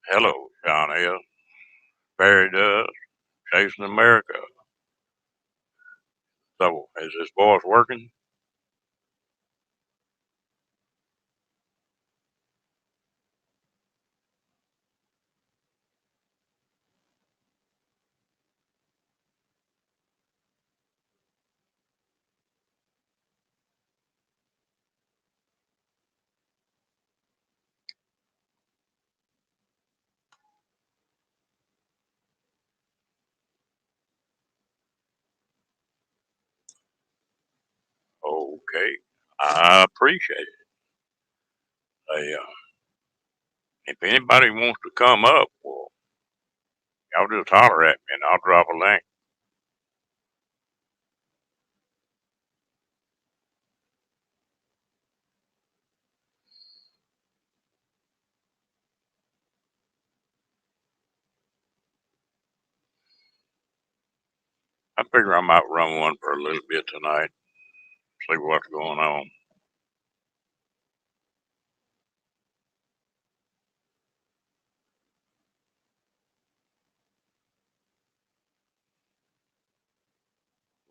Hello, John L. Barry does. Chasing America. So, is this voice working? Okay. I appreciate it. Hey, if anybody wants to come up, well, y'all just holler at me and I'll drop a link. I figure I might run one for a little bit tonight, see what's going on.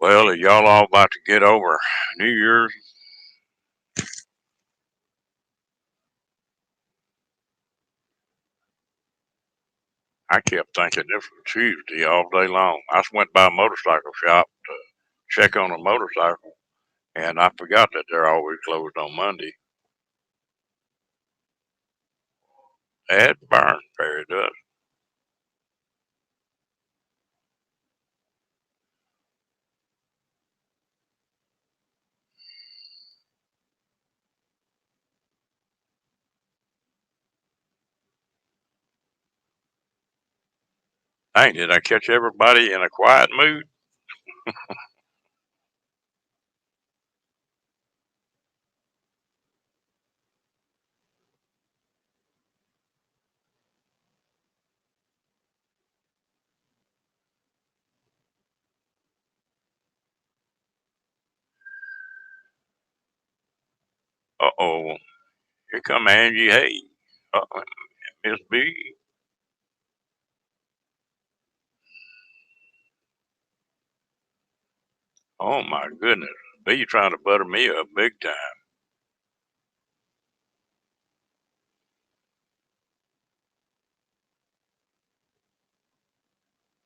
Well, are y'all all about to get over New Year's? I kept thinking this was Tuesday all day long. I just went by a motorcycle shop to check on a motorcycle, and I forgot that they're always closed on Monday. Ed Burns, Barry does. Dang, did I catch everybody in a quiet mood? Uh-oh. Here come Angie Hay. Miss B. Oh my goodness. B trying to butter me up big time.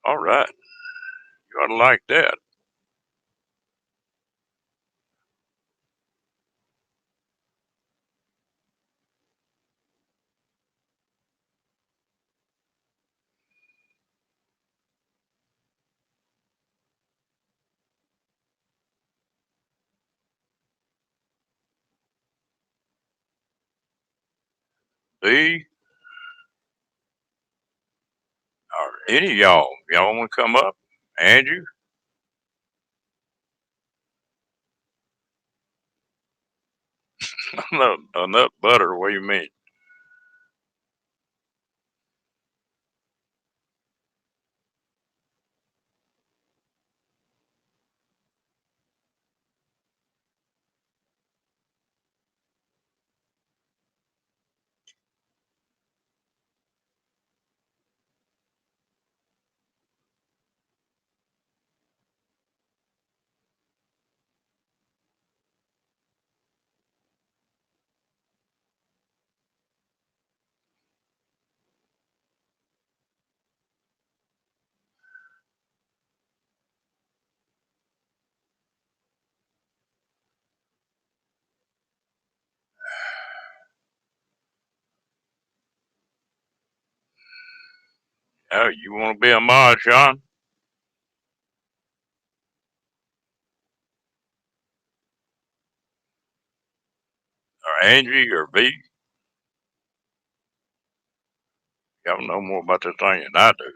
All right. You ought to like that. B, or any of y'all want to come up? Andrew? No, a nut butter. What do you mean? Oh, you want to be a mod, Sean? Or Angie or B? Y'all know more about this thing than I do.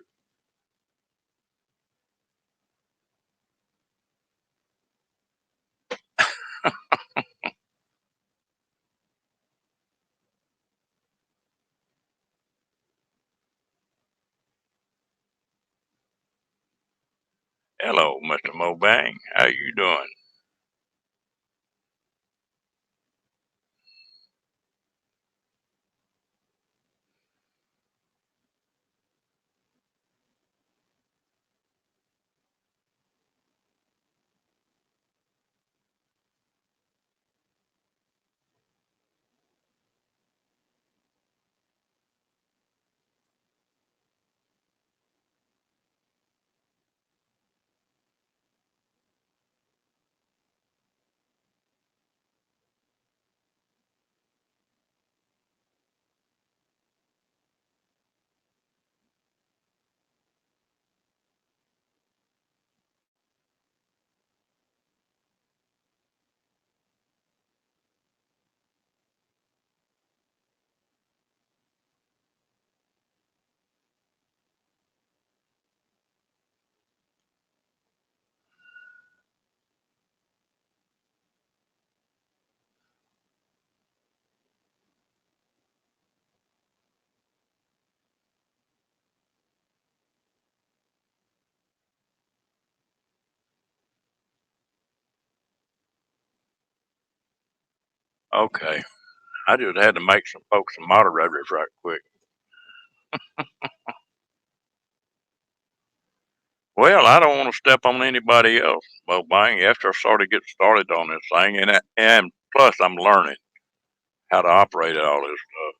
Hello, Mr. Mobang. How you doing? Okay. I just had to make some folks some moderators right quick. Well, I don't want to step on anybody else. Well, bang, after I sort of get started on this thing, and plus I'm learning how to operate all this stuff.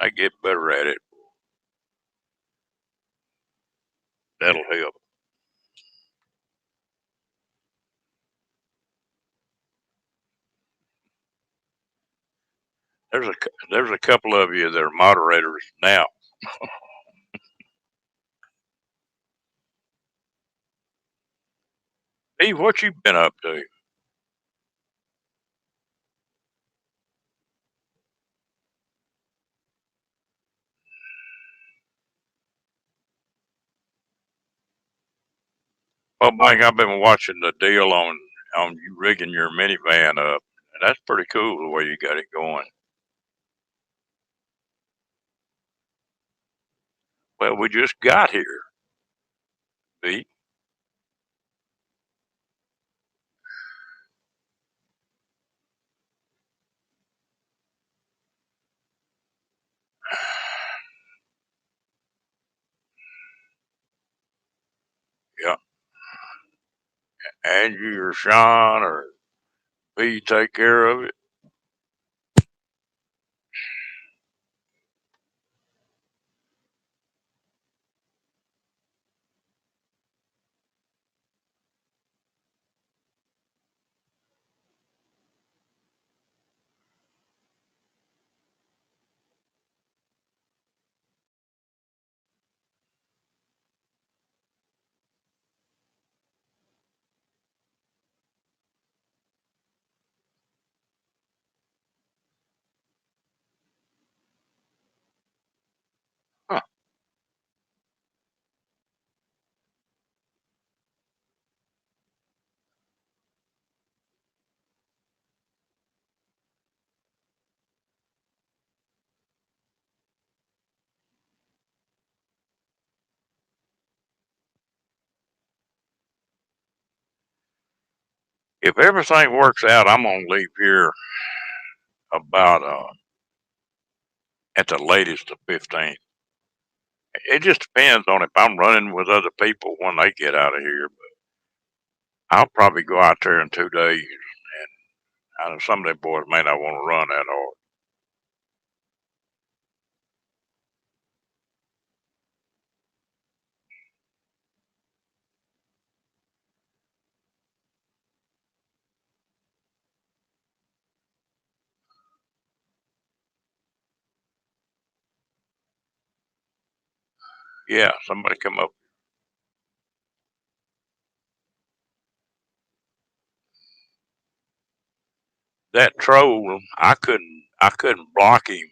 I get better at it. That'll help. There's a couple of you that are moderators now. Steve, what you been up to? Well, bang, I've been watching the deal on you rigging your minivan up. That's pretty cool the way you got it going. Well, we just got here, Pete. Yeah, and you or Sean or B take care of it. Huh. If everything works out, I'm gonna leave here about at the latest the 15th. It just depends on if I'm running with other people when they get out of here. But I'll probably go out there in 2 days, and I know some of the boys may not want to run that hard. Yeah, somebody come up. That troll, I couldn't block him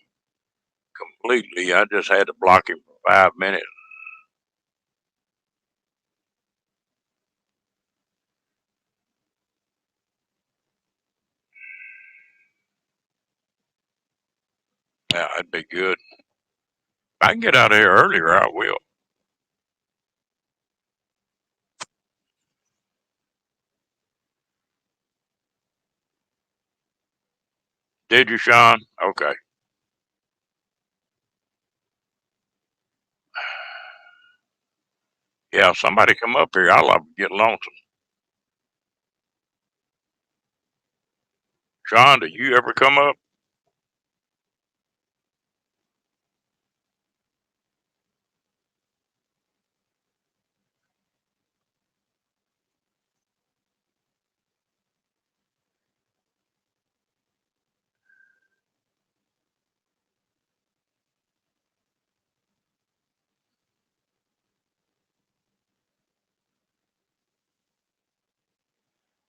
completely. I just had to block him for 5 minutes. Yeah, that'd be good. If I can get out of here earlier, I will. Did you, Sean? Okay. Yeah, somebody come up here. I love to get lonesome. Sean, do you ever come up?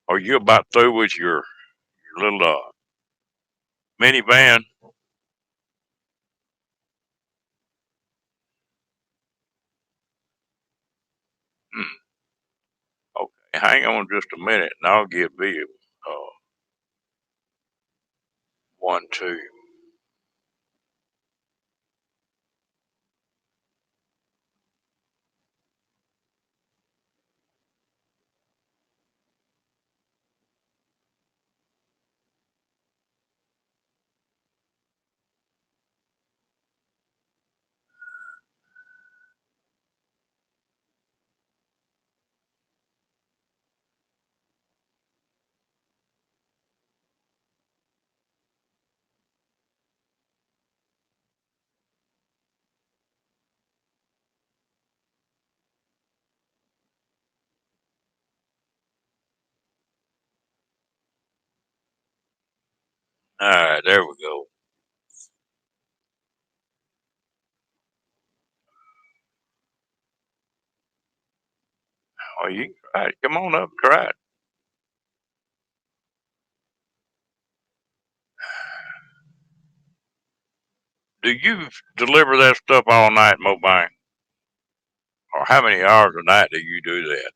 Are you about through with your little minivan? Hmm. Okay, hang on just a minute, and I'll give Bill one, two. All right, there we go. Oh, you can try it. Come on up, try it. Do you deliver that stuff all night, Mobine? Or how many hours a night do you do that?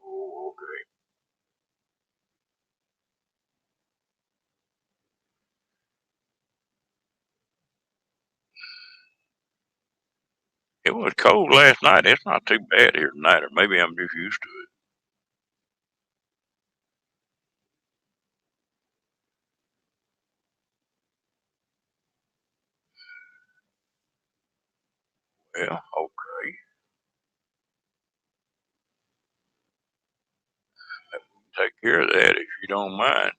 Oh, okay. It was cold last night. It's not too bad here tonight, or maybe I'm just used to it. Well, okay. Take care of that if you don't mind.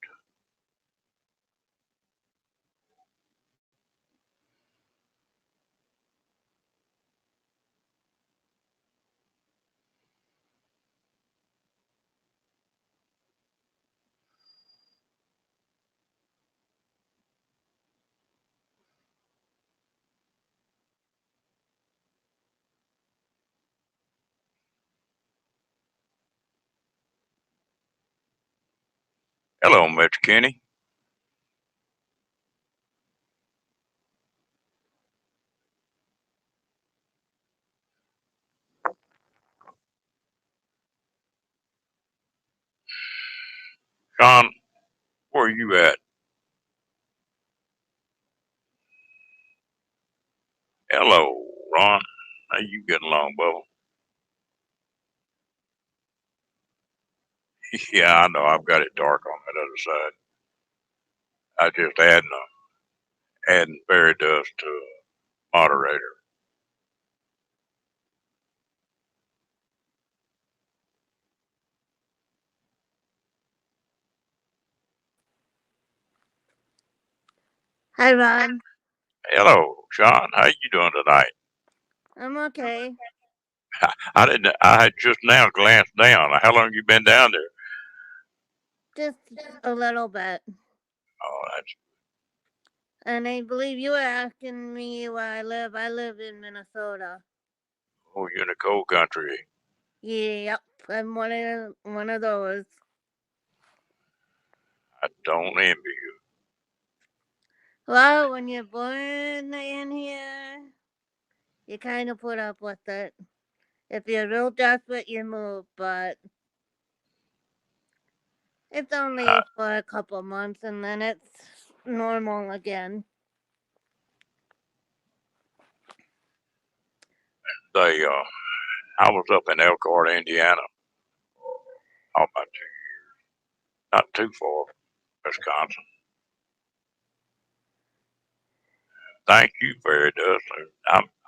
Hello, Mr. Kenny. Sean, where you at? Hello, Ron. How you getting along, Bubba? Yeah, I know. I've got it dark on that other side. I just adding fairy dust to a moderator. Hi, Ron. Hello, Sean. How you doing tonight? I'm okay. I didn't. I had just now glanced down. How long you been down there? Just a little bit. Oh, that's And I believe you were asking me where I live. I live in Minnesota. oh, you're in the cold country. Yep, I'm one of those. I don't envy you. Well, when you're born in here, you kind of put up with it. If you're real desperate, you move, but it's Uh, only for a couple months and then it's normal again. they, I was up in Elkhart, Indiana. Oh, about not too far from Wisconsin. Thank you, Fairy Dust.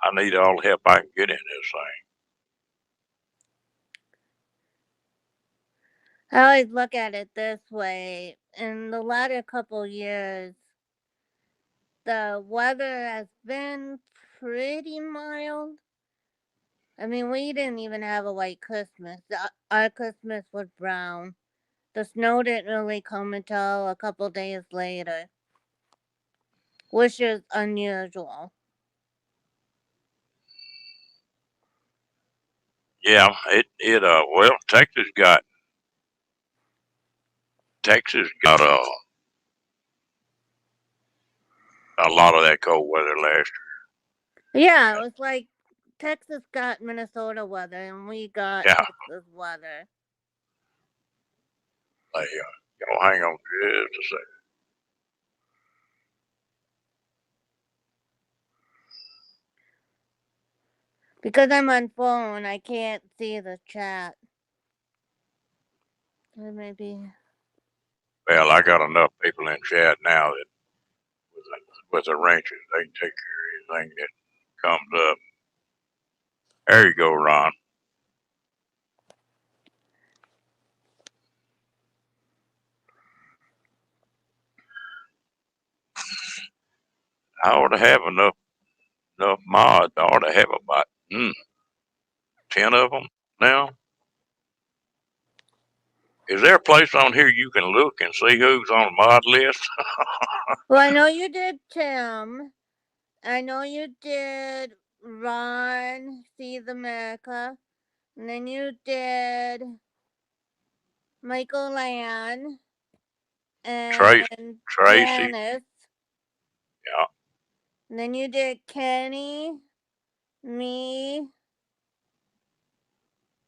I need all the help I can get in this thing. I always look at it this way. In the latter couple years, the weather has been pretty mild. I mean, we didn't even have a white Christmas. Our Christmas was brown. The snow didn't really come until a couple days later, which is unusual. Yeah, well, Texas got a lot of that cold weather last Yeah, it was like Texas got Minnesota weather and we got year. Yeah, Texas weather. hang on just a second. Because I'm on phone, I can't see the chat. Or maybe. Well, I got enough people in chat now that with the wrenches, they can take care of anything that comes up. There you go, Ron. I ought to have enough enough mods. I ought to have about 10 of them now. Is there a place on here you can look and see who's on the mod list? Well, I know you did Tim. I know you did Ron, Sees America. And then you did Michael Land Tracy. and Tracy. Janice. Yeah. And then you did Kenny, me,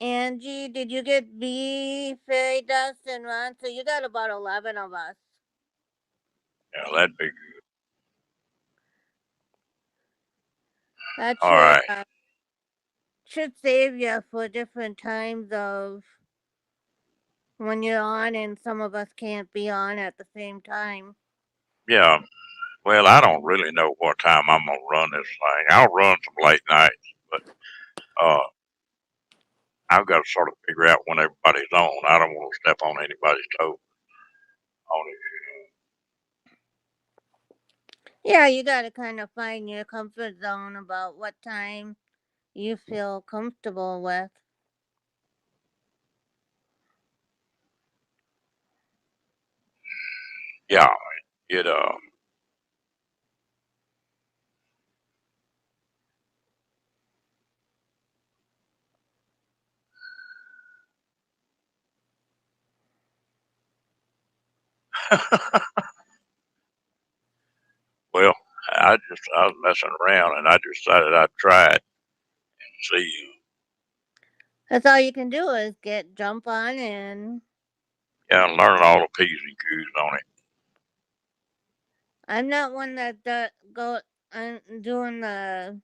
Angie. Did you get B, Fairy Dust, and Ron? So you got about 11 of us. Yeah, that'd be good. That All right. should save you for different times of when you're on and some of us can't be on at the same time. Yeah. Well, I don't really know what time I'm gonna run this thing. I'll run some late nights, but I've got to sort of figure out when everybody's on. I don't want to step on anybody's toes on it. Yeah, you gotta kind of find your comfort zone about what time you feel comfortable with. Yeah. It well, I was messing around and I decided I'd try it and see. That's all you can do is jump on and Yeah, and learn all the P's and Q's on it. I'm not one that go doing the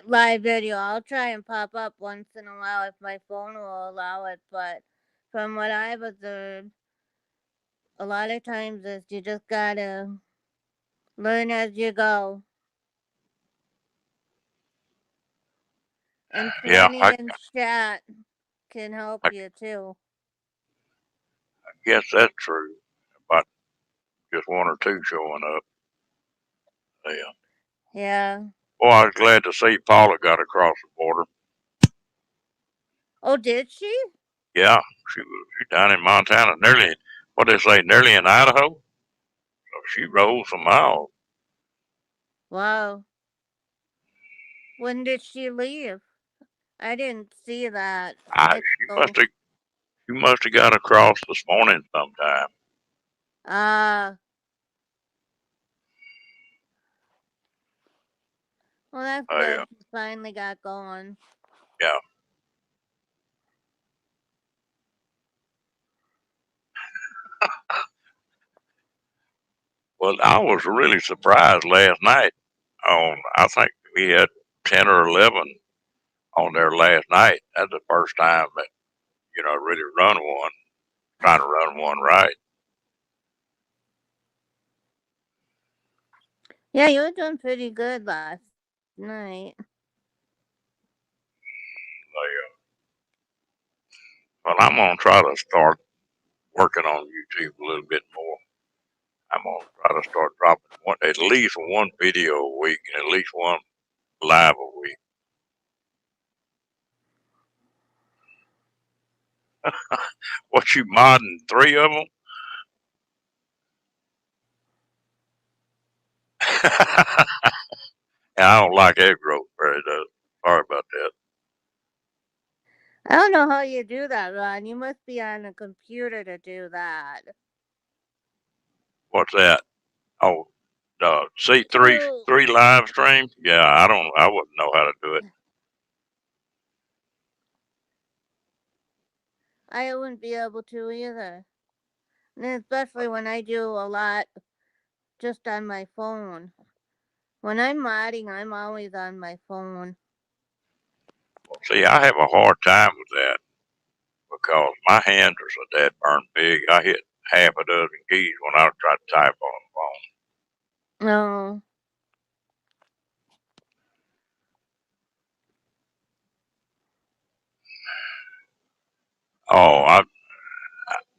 live video. I'll try and pop up once in a while if my phone will allow it, but from what I've observed, a lot of times is you just gotta learn as you go. And Yeah, Franny and chat can help I you too. guess that's true. About just one or two showing up. Yeah. Yeah. Boy, I was glad to see Paula got across the border. Oh, did she? Yeah, she down in Montana, nearly, what they say, nearly in Idaho. So she rode some miles. Wow. When did she leave? I didn't see that. She must have got across this morning sometime. Ah. Well, that's good. Yeah. She finally got going. Yeah. Well, I was really surprised last night. I think we had 10 or 11 on there last night. That's the first time that really trying to run one right. Yeah, you were doing pretty good last night. Well, I'm gonna try to start working on YouTube a little bit more. I'm gonna try to start dropping at least one video a week and at least one live a week. What, you modding 3 of them? And I don't like egg growth very much. Sorry about that. I don't know how you do that, Ron. You must be on a computer to do that. What's that? Oh, see Ooh, three live streams? Yeah, I wouldn't know how to do it. I wouldn't be able to either. And especially when I do a lot just on my phone. When I'm modding, I'm always on my phone. See, I have a hard time with that because my hands are so dead burn big. I hit half a dozen keys when I try to type on the phone. No. Oh,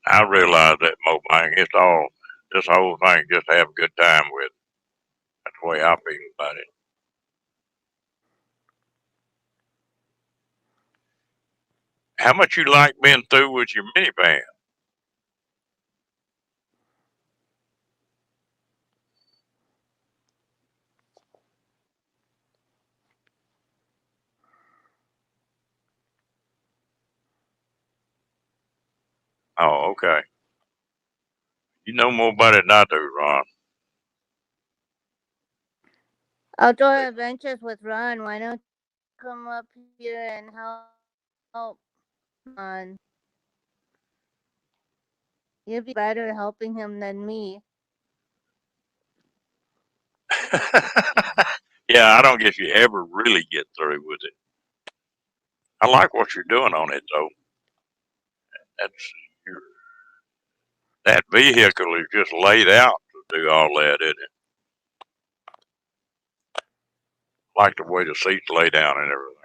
I realize that, Mopang. This whole thing, just have a good time with. That's the way I feel about it. How much you like being through with your minivan? Oh, okay. You know more about it than I do, Ron. Outdoor Adventures with Ron. Why don't you come up here and help Ron? You'd be better helping him than me. Yeah, I don't guess you ever really get through with it. I like what you're doing on it, though. That's your, that vehicle is just laid out to do all that, isn't it? Like the way the seats lay down and everything.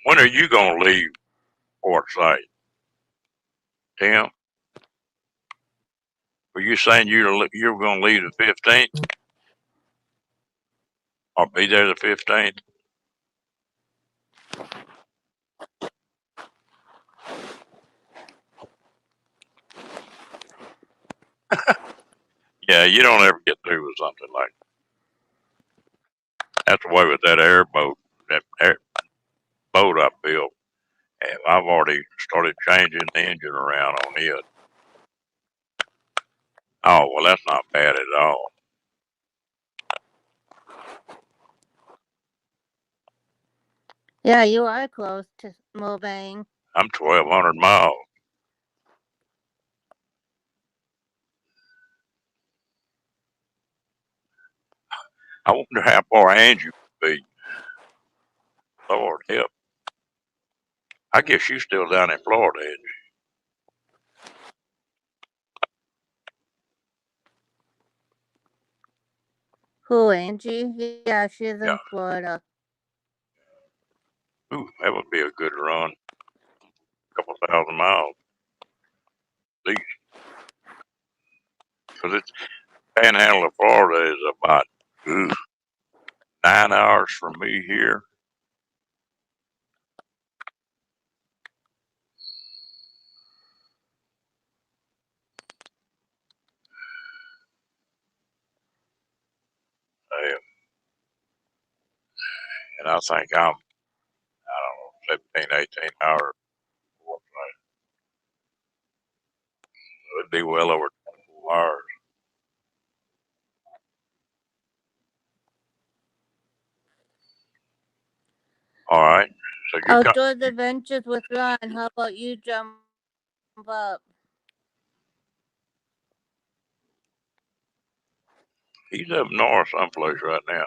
When are you gonna leave Port Site, Tim? Were you saying you were gonna leave the 15th or be there the 15th? Yeah, you don't ever get through with something like that. That's the way with that airboat, boat I built. And I've already started changing the engine around on it. Oh, well, that's not bad at all. Yeah, you are close to Mulvane. I'm 1,200 miles. I wonder how far Angie would be. Lord help. I guess you still down in Florida, ain't you? Who, Angie? Yeah, she's in Yeah. Florida. Ooh, that would be a good run. A couple thousand miles, at least. Because it's Panhandle of Florida is about 9 hours from me here. And I think I'm, I don't know, 17, 18 hours. It'd be well over 24 hours. All right. So you got. Outdoor Adventures with Ron. How about you jump up? He's up north someplace right now.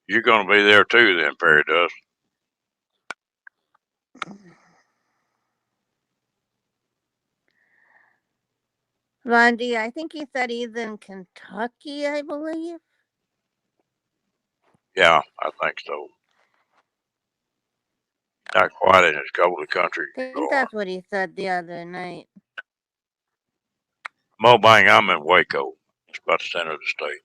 You're going to be there too, then, Fairy Dust. Rondi, I think he said he's in Kentucky, I believe. Yeah, I think so. Not quite in as cold a country I as you think are. that's what he said the other night. Mulvane, I'm in Waco. It's about the center of the state.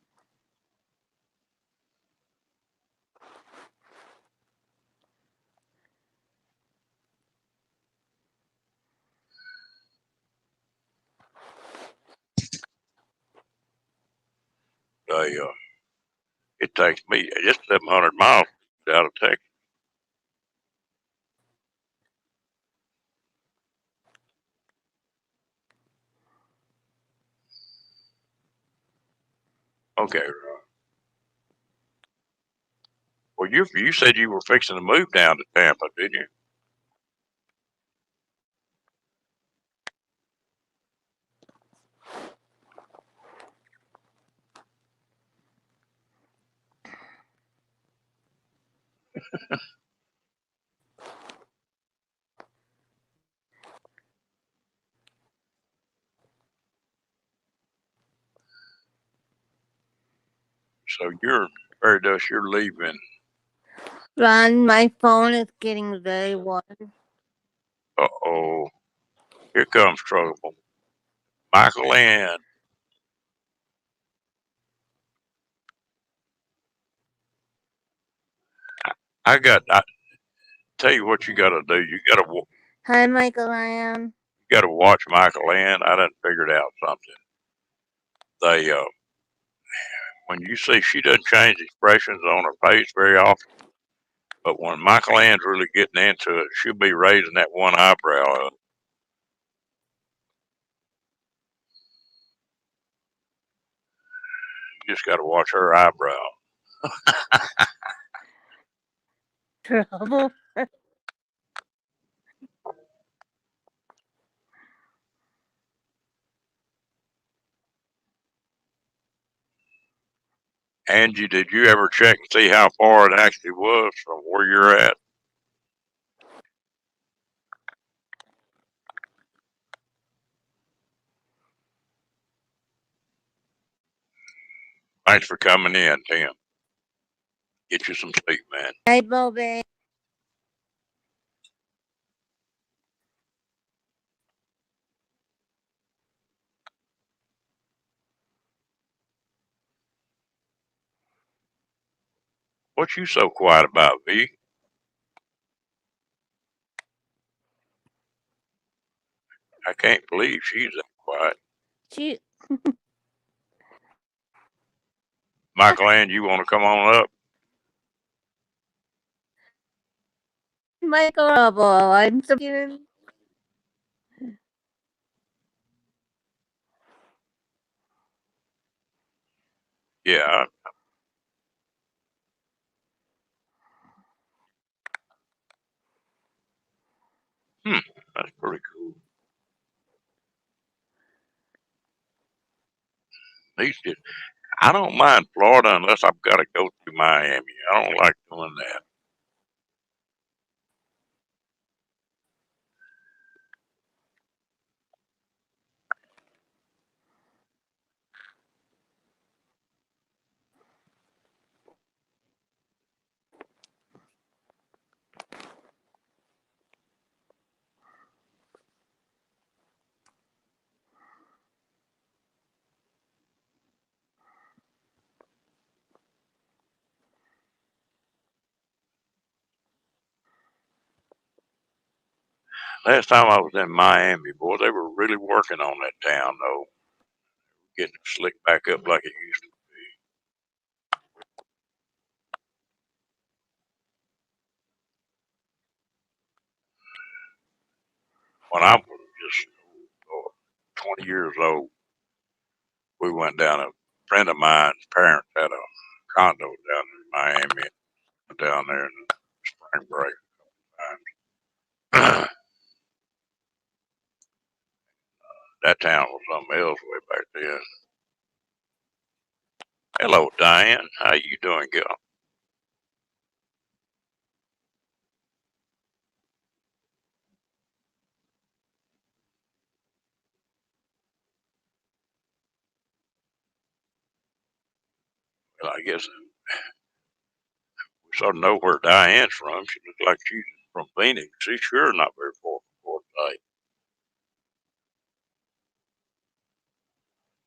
It takes me just 700 miles out of Texas. Okay. Well, you said you were fixing to move down to Tampa, didn't you? So Fairy Dust, you're leaving. Ron, my phone is getting very warm. Uh-oh. Here comes trouble. Michael Ann. I tell you what you gotta do. Hi, Michael Ann. You gotta watch Michael Ann. I done figured out something. They, when you see she doesn't change expressions on her face very often, but when Michael Ann's really getting into it, she'll be raising that one eyebrow up. You just gotta watch her eyebrow. Trouble. Angie, did you ever check and see how far it actually was from where you're at? Thanks for coming in, Tim. Get you some sleep, man. Hi, Bobby. What you so quiet about, V? I can't believe she's that quiet. She, Michael Ann, you want to come on up? Michael Trouble. I'm so kidding. Yeah. That's pretty cool. These just, I don't mind Florida unless I've got to go to Miami. I don't like doing that. Last time I was in Miami, boy, they were really working on that town, though. Getting it slicked back up like it used to be. When I was just 20 years old, we went down. A friend of mine's parents had a condo down in Miami, down there in the spring break time. That town was something else way back then. Hello, Diane. How you doing, girl? Well, I guess we sort of know where Diane's from. She looks like she's from Phoenix. She's sure not very far from Quartzsite.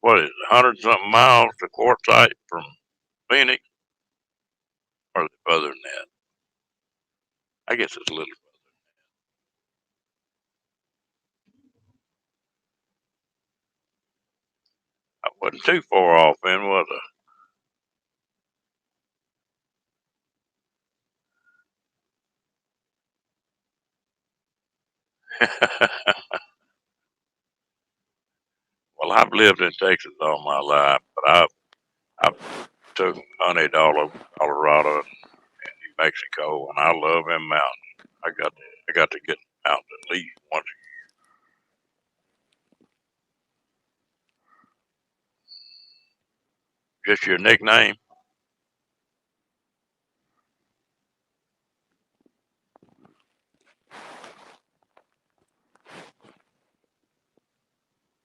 What is it, 100 something miles to Quartzsite from Phoenix? Or is it further than that? I guess it's a little. I wasn't too far off then, was I? Well, I've lived in Texas all my life, but I've took honeyed all over Colorado and New Mexico, and I love them mountains. I got to get out at least once. Just your nickname?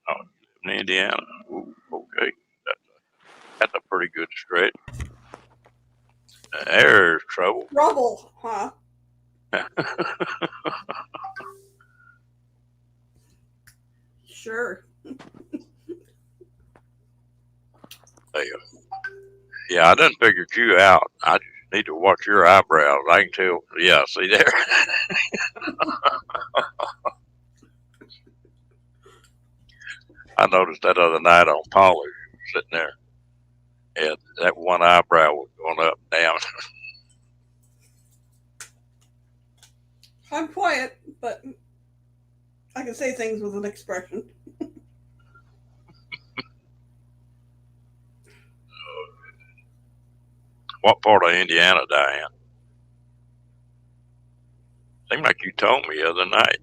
Oh, in Indiana. Ooh, okay, that's a pretty good stretch. There's trouble. Trouble, huh? Sure. Yeah, I done figured you out. I just need to watch your eyebrows. I can tell. Yeah, see there. I noticed that other night on Polly sitting there, and that one eyebrow was going up and down. I'm quiet, but I can say things with an expression. What part of Indiana, Diane? Seemed like you told me the other night.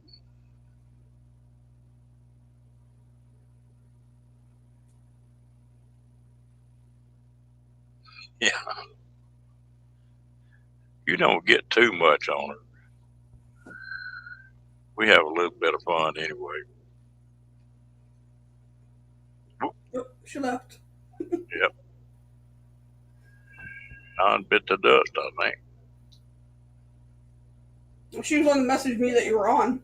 Yeah, you don't get too much on her. We have a little bit of fun anyway. Oh, she left. Yep. Don bit the dust, I think. She was on to message me that you were on.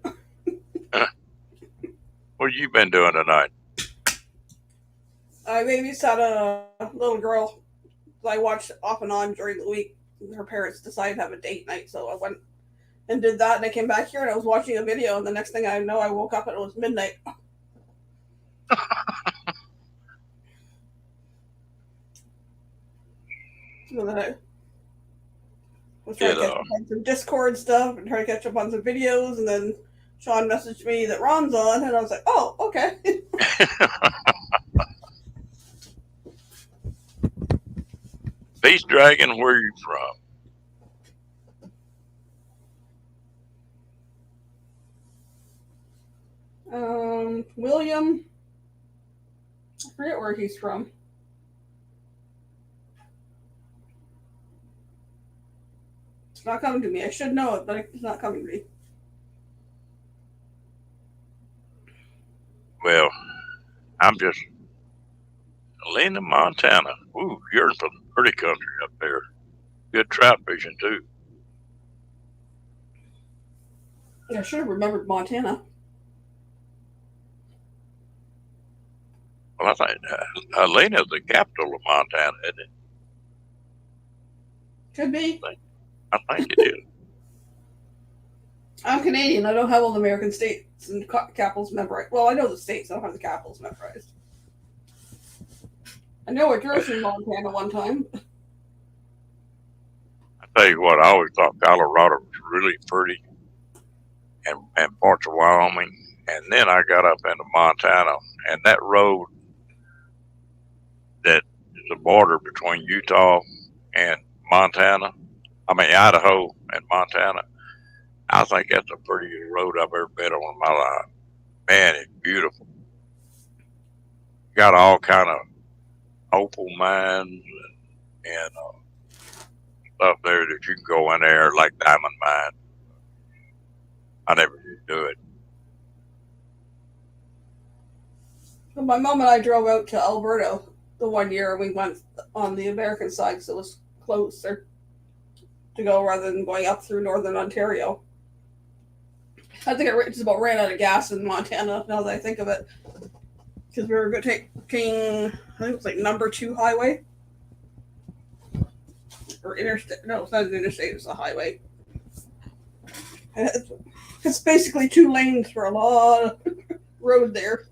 What have you been doing tonight? I babysat a little girl I watched off and on during the week. Her parents decided to have a date night, so I went and did that, and I came back here and I was watching a video, and the next thing I know, I woke up and it was midnight. So then I was trying to catch up on some Discord stuff and trying to catch up on some videos, and then Sean messaged me that Ron's on, and I was like, oh, okay. Beast Dragon, where are you from? William. I forget where he's from. It's not coming to me. I should know it, but it's not coming to me. Well, I'm just Helena, Montana. Ooh, you're in some pretty country up there. Good trout fishing too. I should have remembered Montana. Well, I think Helena's the capital of Montana, isn't it? Could be. I think it is. I'm Canadian. I don't have all the American states and capitals memorized. Well, I know the states. I don't have the capitals memorized. I know I drove through Montana one time. I tell you what, I always thought Colorado was really pretty, and parts of Wyoming. And then I got up into Montana, and that road that is the border between Utah and Montana, Idaho and Montana, I think that's the prettiest road I've ever been on in my life. Man, it's beautiful. Got all kind of opal mines and stuff there that you can go in there like diamond mine. I never did do it. So my mom and I drove out to Alberta the one year. We went on the American side, so it was closer to go rather than going up through northern Ontario. I think I just about ran out of gas in Montana now that I think of it. Because we were taking, I think it was like number 2 highway. Or interstate. No, it's not an interstate, it's a highway. It's basically 2 lanes for a lot of road there.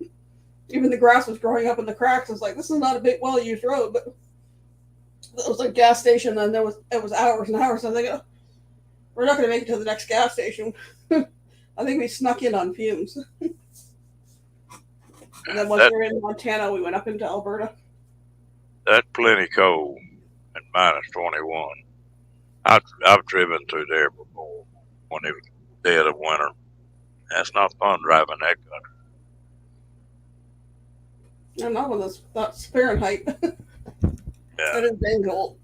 Even the grass was growing up in the cracks. I was like, this is not a big, well-used road, but it was like a gas station, and it was hours and hours. I think, oh, we're not going to make it to the next gas station. I think we snuck in on fumes. And then once we were in Montana, we went up into Alberta. That's plenty cold at minus 21. I've driven through there before when it was dead of winter. That's not fun driving that country. No, not when that's Fahrenheit. Yeah. That is dang cold.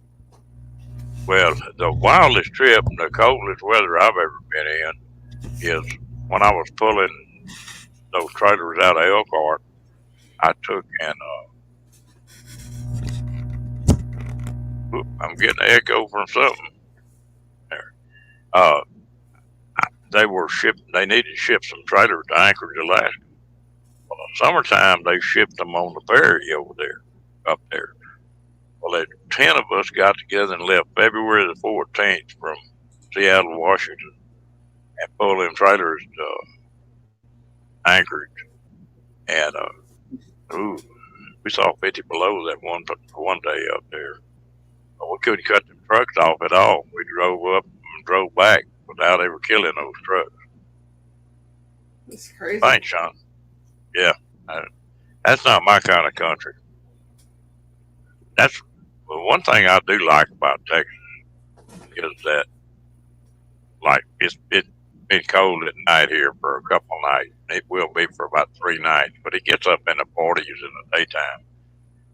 Well, the wildest trip and the coldest weather I've ever been in is when I was pulling those trailers out of Elkhart. I took and I'm getting an echo from something there. They were shipped. They needed to ship some trailers to Anchorage, Alaska. Well, summertime they shipped them on the ferry over there, up there. Well, 10 of us got together and left February the 14th from Seattle, Washington, and pulled them trailers to Anchorage. And we saw 50 below that one day up there. But we couldn't cut them trucks off at all. We drove up and drove back without ever killing those trucks. It's crazy. Thanks, Sean. Yeah, that's not my kind of country. That's one thing I do like about Texas is that, like, it's been cold at night here for a couple of nights. It will be for about 3 nights, but it gets up in the 40s in the daytime.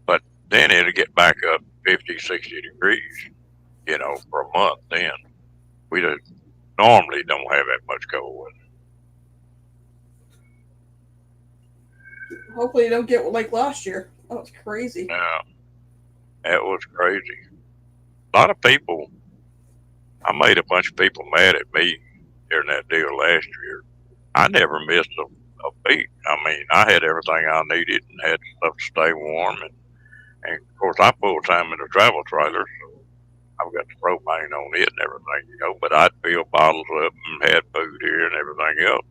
But then it'll get back up 50, 60 degrees, for a month. Then we normally don't have that much cold weather. Hopefully you don't get like last year. That was crazy. Yeah, that was crazy. A lot of people, I made a bunch of people mad at me during that deal last year. I never missed a beat. I mean, I had everything I needed and had stuff to stay warm. And of course, I full time in a travel trailer, so I've got the propane on it and everything, but I'd fill bottles up and had food here and everything else.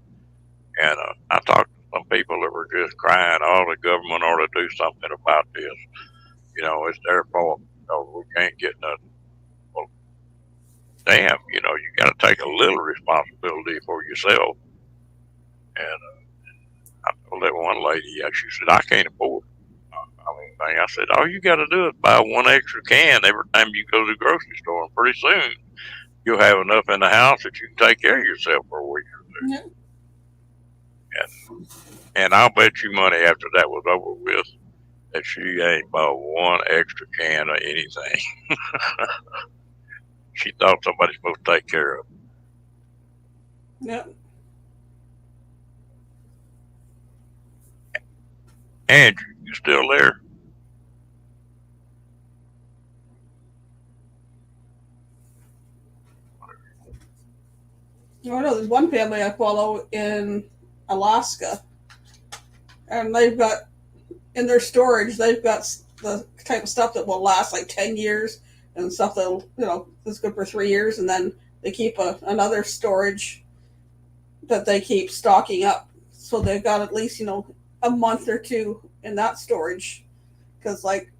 And I talked to some people that were just crying, oh, the government ought to do something about this. It's their fault. We can't get nothing. Well, damn, you got to take a little responsibility for yourself. And I told that one lady, she said, I can't afford it. I said, all you got to do is buy one extra can every time you go to the grocery store, and pretty soon you'll have enough in the house that you can take care of yourself for a week or two. Yeah. And I'll bet you money after that was over with that she ain't bought one extra can of anything. She thought somebody's supposed to take care of it. Yep. Andrew, you still there? I know there's one family I follow in Alaska, and they've got in their storage, they've got the type of stuff that will last like 10 years and stuff that is good for 3 years, and then they keep another storage that they keep stocking up, so they've got at least a month or two in that storage, because like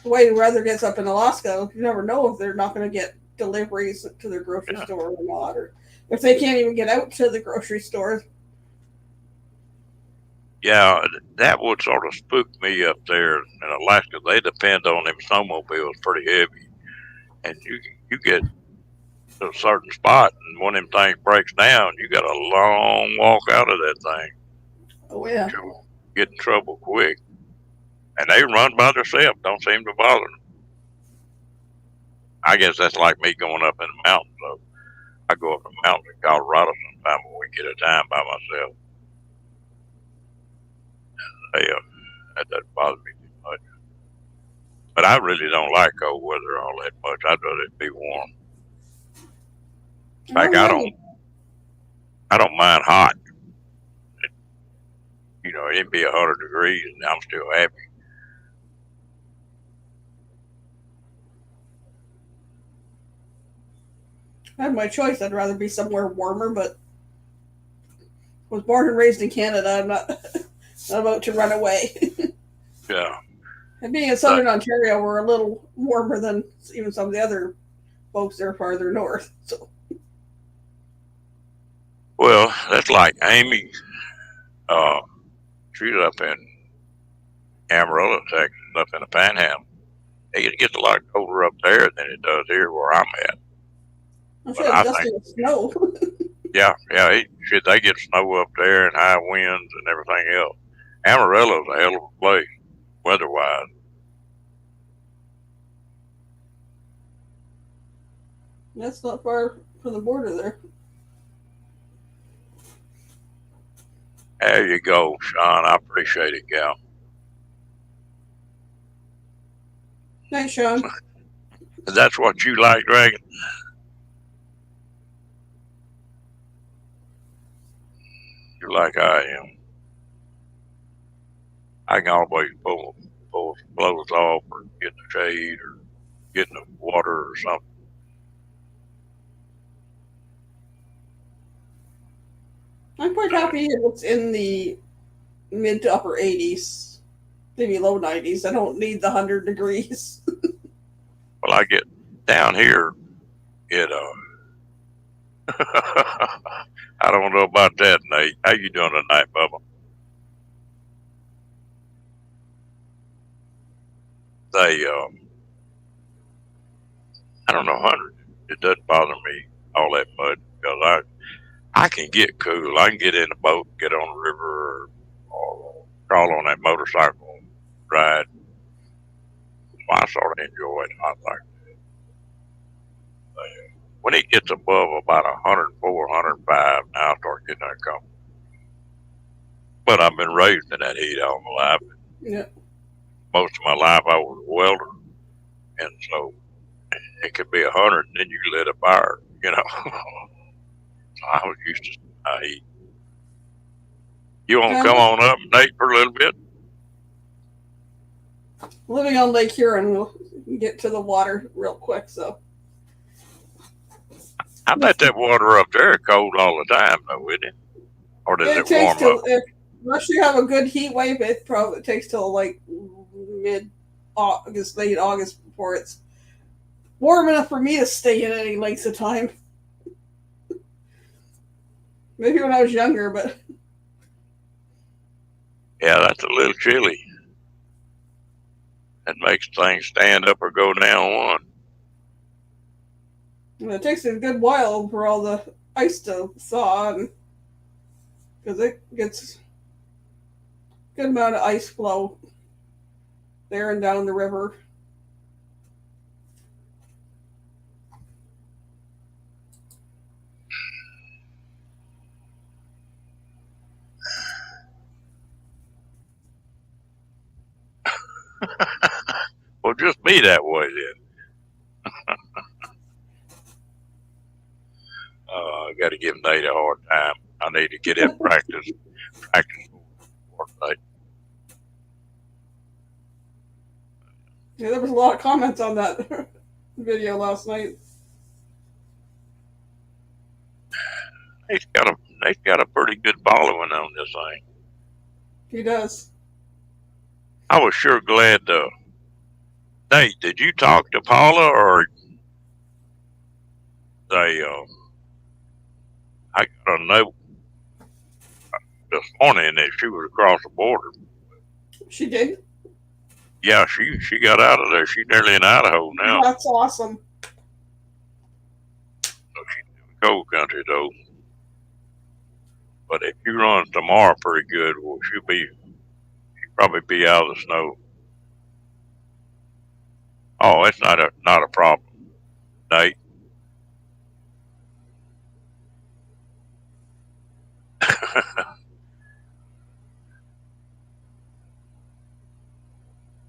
the way the weather gets up in Alaska, you never know if they're not going to get deliveries to their grocery store or not, or if they can't even get out to the grocery store. Yeah, that would sort of spook me up there in Alaska. They depend on them snowmobiles pretty heavy, and you get to a certain spot, and one of them things breaks down, you got a long walk out of that thing. Oh yeah. You'll get in trouble quick, and they run by themselves. Don't seem to bother them. I guess that's like me going up in the mountains. So I go up the mountains in Colorado sometime a week at a time by myself. That doesn't bother me too much. But I really don't like cold weather all that much. I'd rather it be warm. In fact, I don't mind hot. It'd be 100 degrees and I'm still happy. If I had my choice, I'd rather be somewhere warmer, but I was born and raised in Canada. I'm not about to run away. Yeah. And being in southern Ontario, we're a little warmer than even some of the other folks that are farther north. So. Well, that's like Amy. She's up in Amarillo, Texas, up in the Panhandle. It gets a lot colder up there than it does here where I'm at. I'm sure it's dusty with snow. Yeah. They get snow up there and high winds and everything else. Amarillo's a hell of a place, weather-wise. That's not far from the border there. There you go, Sean. I appreciate it, gal. Thanks, Sean. That's what you like, Dragon? You're like I am. I can always pull some clothes off or get in the shade or get in the water or something. I'm quite happy it's in the mid to upper 80s, maybe low 90s. I don't need the 100 degrees. Well, I get down here, I don't know about that, Nate. How you doing tonight, Bubba? They, I don't know, 100. It doesn't bother me all that much because I can get cool. I can get in a boat, get on the river, or crawl on that motorcycle ride. I sort of enjoy it. I like that. When it gets above about 104, 105, now I start getting uncomfortable. But I've been raised in that heat all my life. Yeah. Most of my life I was a welder, and so it could be 100, and then you lit a fire, you know. So I was used to heat. You want to come on up, Nate, for a little bit? Living on Lake Huron, we'll get to the water real quick. So I bet that water up there is cold all the time, though, isn't it? Or does it takes warm up? Unless you have a good heat wave, it probably takes till like mid August, late August before it's warm enough for me to stay in any lengths of time. Maybe when I was younger, but yeah, that's a little chilly. That makes things stand up or go down one. And it takes a good while for all the ice to thaw, because it gets a good amount of ice flow there and down the river. Well, just be that way then. I got to give Nate a hard time. I need to get in practice for Nate. Yeah, there was a lot of comments on that video last night. Nate's got a pretty good following on this thing. He does. I was sure glad to. Nate, did you talk to Paula or they? I got a note this morning that she was across the border. She did? Yeah, she got out of there. She's nearly in Idaho now. Oh, that's awesome. So she's in the cold country though. But if you run tomorrow pretty good, well, she'll probably be out of the snow. Oh, it's not a problem, Nate.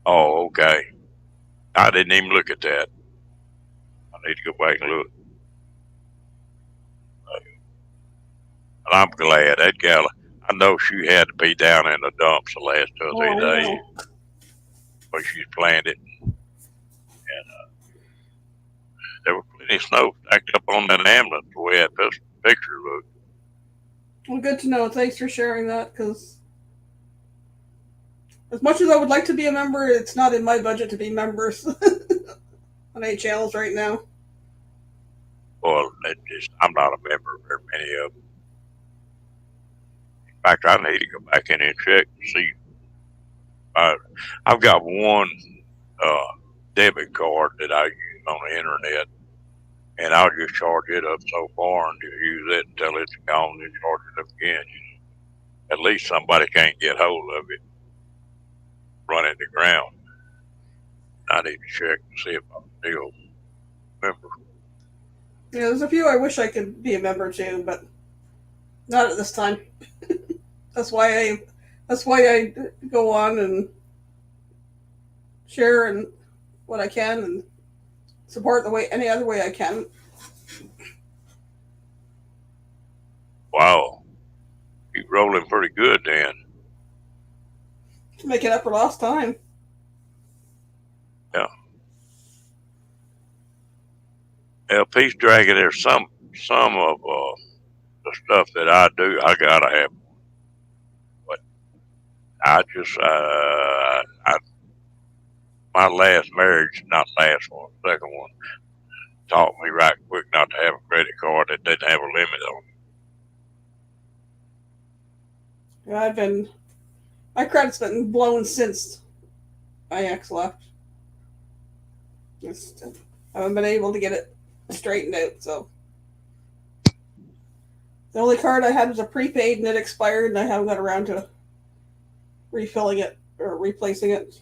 Oh, okay. I didn't even look at that. I need to go back and look. And I'm glad that gal. I know she had to be down in the dumps the last 2 or 3 days, but she's planned it. And there was plenty of snow stacked up on that ambulance the way that picture looked. Well, good to know. Thanks for sharing that, because as much as I would like to be a member, it's not in my budget to be members on 8 channels right now. Well, I'm not a member of very many of them. In fact, I need to go back in and check and see. I've got one debit card that I use on the internet, and I'll just charge it up so far and just use it until it's gone and charge it up again. At least somebody can't get hold of it running the ground. I need to check and see if I'm still a member. Yeah, there's a few I wish I could be a member to, but not at this time. That's why I go on and share and what I can and support any other way I can. Wow, you rolling pretty good, Dan. Making up for lost time. Yeah. Yeah, peace dragon. There's some of the stuff that I do. I gotta have, but I just my last marriage, not last one, second one, taught me right quick not to have a credit card that didn't have a limit on it. Yeah, my credit's been blown since my ex left. I haven't been able to get it straightened out, so. The only card I had was a prepaid and it expired, and I haven't got around to refilling it or replacing it.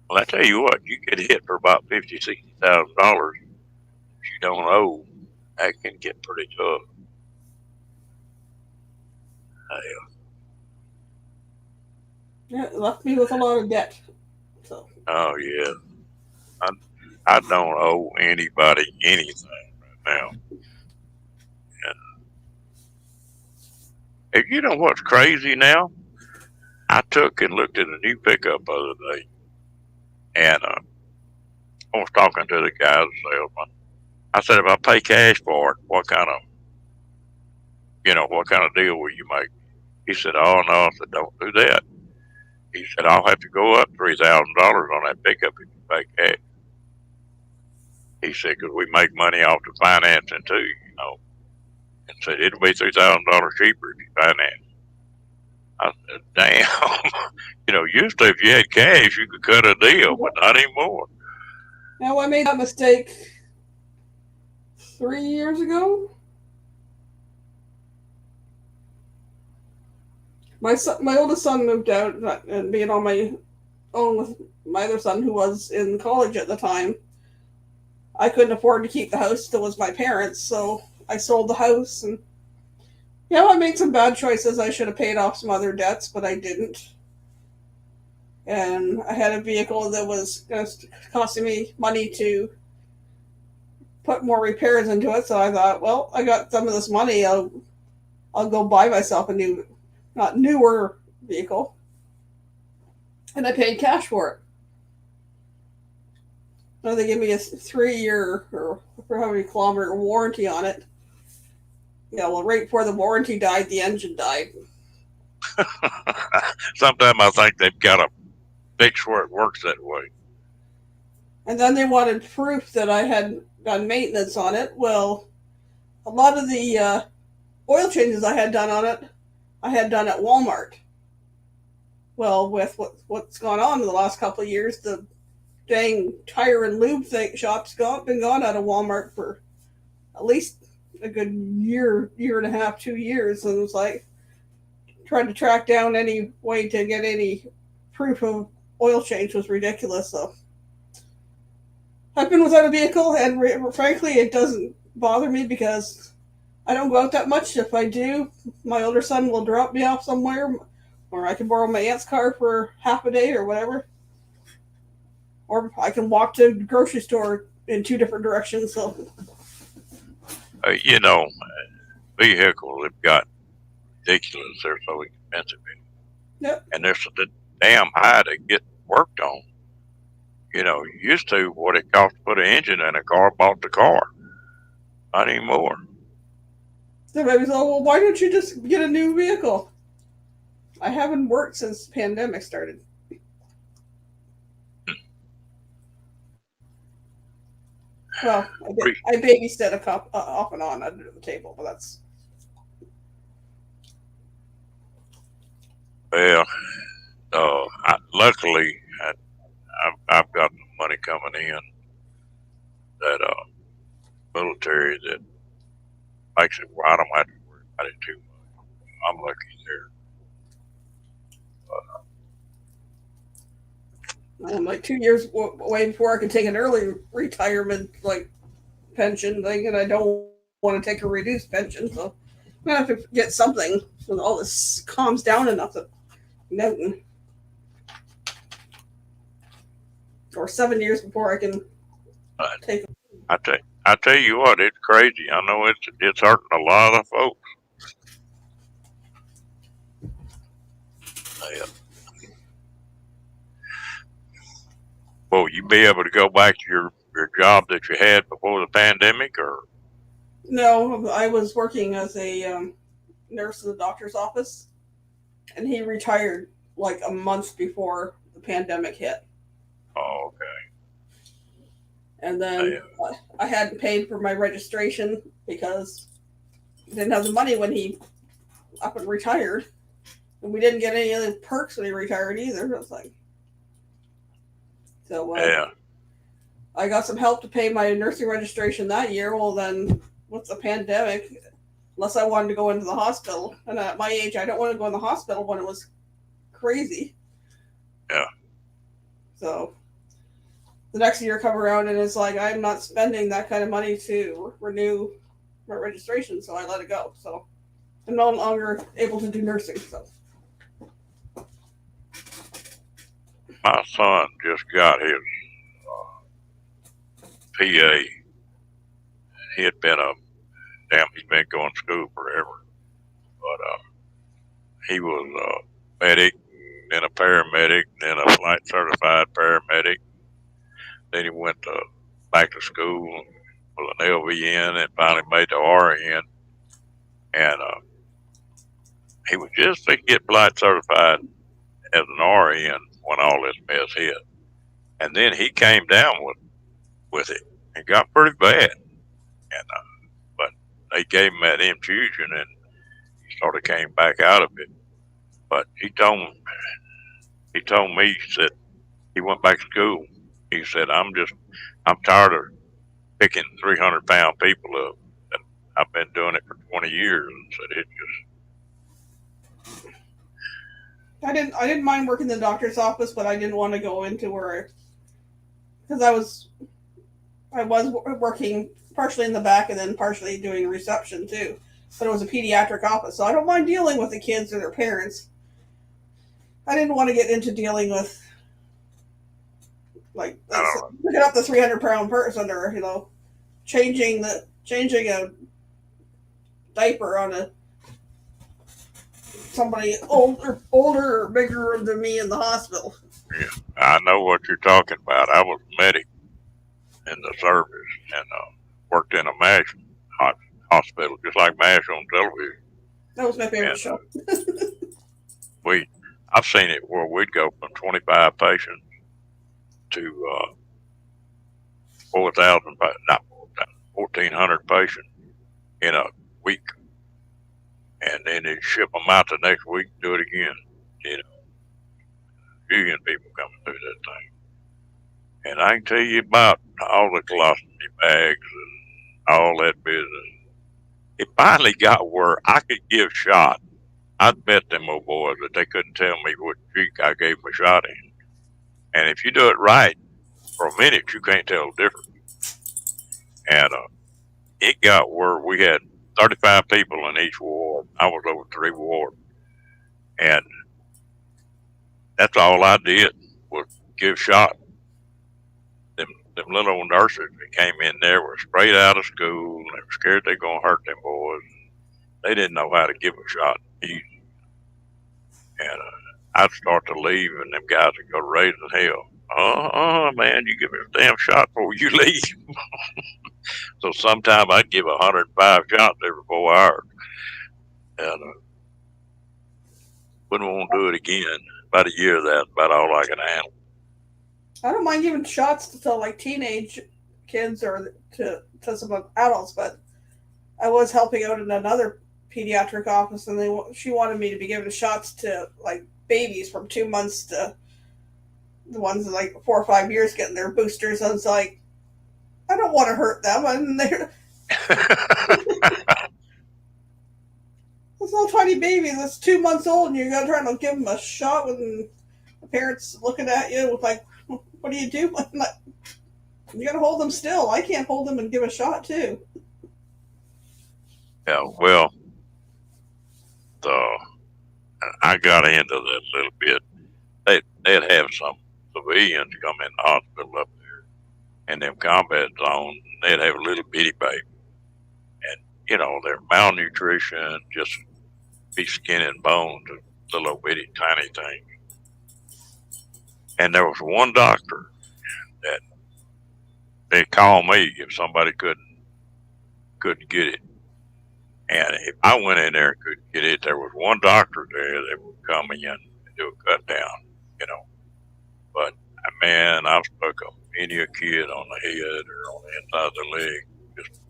Well, I tell you what, you get hit for about $50,000-$60,000 if you don't owe. That can get pretty tough. Yeah, it left me with a lot of debt. So. Oh yeah, I don't owe anybody anything right now. And you know what's crazy now? I took and looked at a new pickup the other day, and I was talking to the guy, the salesman. I said, if I pay cash for it, what kind of deal will you make? He said, oh no. I said, don't do that. He said, I'll have to go up $3,000 on that pickup if you pay cash. He said, because we make money off the financing too, and said, it'll be $3,000 cheaper if you finance. I said, damn. Used to, if you had cash, you could cut a deal, but not anymore. Now, I made that mistake 3 years ago. My oldest son moved out, and being on my own with my other son, who was in college at the time, I couldn't afford to keep the house that was my parents', so I sold the house. And I made some bad choices. I should have paid off some other debts, but I didn't. And I had a vehicle that was costing me money to put more repairs into it. So I thought, well, I got some of this money. I'll go buy myself a newer vehicle. And I paid cash for it. So they gave me a 3-year or how many kilometer warranty on it. Right before the warranty died, the engine died. Sometimes I think they've got to fix where it works that way. And then they wanted proof that I had done maintenance on it. Well, a lot of the oil changes I had done on it, I had done at Walmart. Well, with what's gone on in the last couple of years, the dang tire and lube shop's been gone out of Walmart for at least a good year and a half, 2 years. And it was like trying to track down any way to get any proof of oil change was ridiculous. So I've been without a vehicle, and frankly, it doesn't bother me because I don't go out that much. If I do, my older son will drop me off somewhere, or I can borrow my aunt's car for half a day or whatever. Or I can walk to the grocery store in 2 different directions. So, vehicles have got ridiculous. They're so expensive. Yep. And they're so damn high to get worked on. Used to what it cost to put an engine in a car, bought the car. Not anymore. So maybe well, why don't you just get a new vehicle? I haven't worked since the pandemic started. Well, I babysit a cup off and on under the table, but that's. Well, luckily, I've got money coming in that military that makes it where I don't have to worry about it too much. I'm lucky there. I'm like 2 years away before I can take an early retirement pension thing, and I don't want to take a reduced pension, so I'm gonna have to get something when all this calms down enough that or 7 years before I can take. I tell you what, it's crazy. I know it's hurting a lot of folks. Yeah. Will you be able to go back to your job that you had before the pandemic, or? No, I was working as a nurse in the doctor's office, and he retired like a month before the pandemic hit. Oh, okay. And then Yeah. I hadn't paid for my registration because I didn't have the money when he up and retired. And we didn't get any of the perks when he retired either. I was like, so Yeah. I got some help to pay my nursing registration that year. Well, then with the pandemic, unless I wanted to go into the hospital, and at my age, I don't want to go in the hospital when it was crazy. Yeah. So the next year come around and it's like I'm not spending that kind of money to renew my registration, so I let it go. So I'm no longer able to do nursing. So My son just got his PA. He had been he's been going to school forever, but he was a medic, then a paramedic, then a flight certified paramedic. Then he went back to school with an LVN and finally made the RN. And he was just to get flight certified as an RN when all this mess hit. And then he came down with it. It got pretty bad. And but they gave him that infusion and he sort of came back out of it. But he told me, he said, he went back to school. He said, I'm tired of picking 300-pound people up. And I've been doing it for 20 years. And said, it just, I didn't mind working in the doctor's office, but I didn't want to go into where because I was working partially in the back and then partially doing reception too. But it was a pediatric office, so I don't mind dealing with the kids or their parents. I didn't want to get into dealing with like picking up the 300-pound person or changing a diaper on somebody older or bigger than me in the hospital. yeah, I know what you're talking about. I was a medic in the service and worked in a MASH hospital, just like MASH on television. That was my favorite show. I've seen it where we'd go from 25 patients to 4,000, not 1,400 patients in a week, and then they'd ship them out the next week and do it again. Million people coming through that thing. And I can tell you about all the colostomy bags and all that business. It finally got where I could give shot. I'd bet them old boys that they couldn't tell me what cheek I gave them a shot in. And if you do it right, for a minute, you can't tell the difference. And it got where we had 35 people in each ward. I was over 3 wards. And that's all I did was give shot. Them little nurses that came in there were straight out of school. And they were scared they were going to hurt them boys. They didn't know how to give a shot easy. And I'd start to leave, and them guys would go raising hell. Man, you give me a damn shot before you leave. So sometimes I'd give 105 shots every 4 hours. And wouldn't want to do it again. About a year of that, about all I can handle. I don't mind giving shots to like teenage kids or to some adults, but I was helping out in another pediatric office, and she wanted me to be giving shots to like babies from 2 months to the ones in like 4 or 5 years getting their boosters. And it's like, I don't want to hurt them, and they're this little tiny baby that's 2 months old, and you're gonna try to give them a shot when the parents looking at you with like, what do you do? Like, you gotta hold them still. I can't hold them and give a shot too. Yeah, well, I got into that a little bit. They'd have some civilians come in the hospital up there in them combat zones. They'd have a little bitty baby, and their malnutrition, just be skin and bones, little bitty tiny thing. And there was one doctor that they'd call me if somebody couldn't get it. And if I went in there and couldn't get it, there was one doctor there that would come in and do a cut down, you know. But man, I've stuck many a kid on the head or on the inside of the leg, just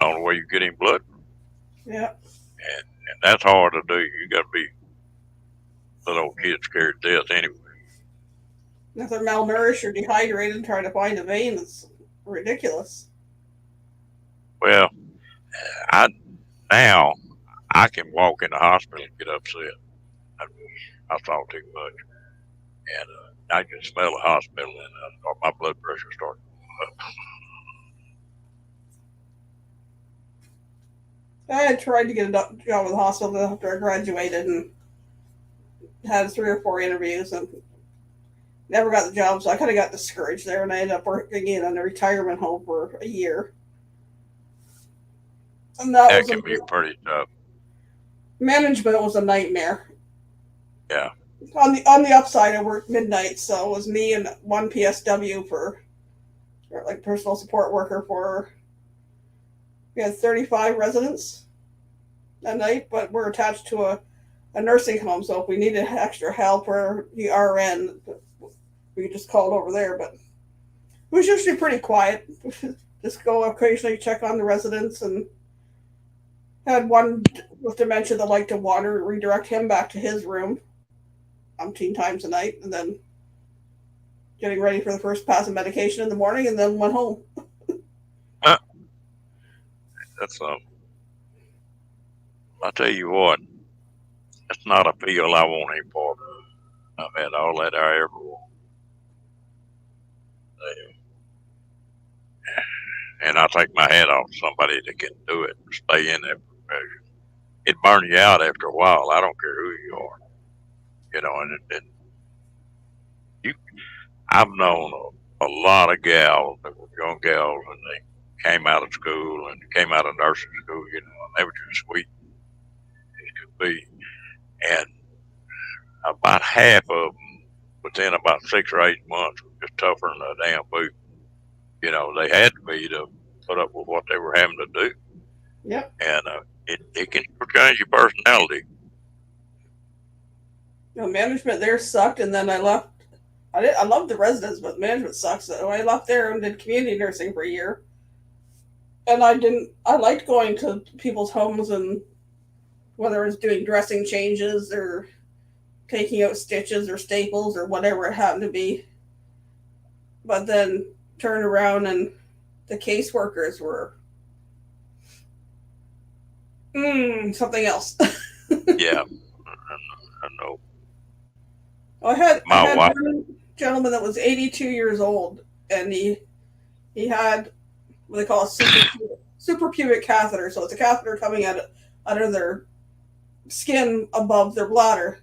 on the way you get him blood. Yeah. And that's hard to do. You got to be little old kid scared to death anyway. If they're malnourished or dehydrated, trying to find a vein is ridiculous. Well, now I can walk in the hospital and get upset. I thought too much, and I can smell the hospital, and my blood pressure started going up. I had tried to get a job with the hospital after I graduated and had 3 or 4 interviews and never got the job, so I kind of got discouraged there, and I ended up working in a retirement home for a year. And That can be pretty tough. Management was a nightmare. Yeah. On the upside, I worked midnight, so it was me and one PSW for like personal support worker for. We had 35 residents that night, but we're attached to a nursing home, so if we needed extra help or the RN, we just called over there. But it was usually pretty quiet. Just go occasionally check on the residents, and had one with dementia that liked to water, redirect him back to his room umpteen times a night, and then getting ready for the first pass of medication in the morning, and then went home. That's I tell you what, that's not a field I want any part of. I've had all that I ever want. And I take my hat off to somebody that can do it and stay in that profession. It burns you out after a while. I don't care who you are, you know. I've known a lot of gals that were young gals, and they came out of school and came out of nursing school, you know, and they were just sweet as could be. And about half of them, within about 6 or 8 months, were just tougher than a damn boot. You know, they had to be to put up with what they were having to do. Yep. And it can change your personality. You know, management there sucked, and then I left. I loved the residents, but management sucks. So I left there and did community nursing for a year. And I liked going to people's homes, and whether it was doing dressing changes or taking out stitches or staples or whatever it happened to be. But then turned around and the caseworkers were something else. Yeah, I know. I had wife. one gentleman that was 82 years old, and he had what they call a suprapubic catheter. So it's a catheter coming out of their skin above their bladder,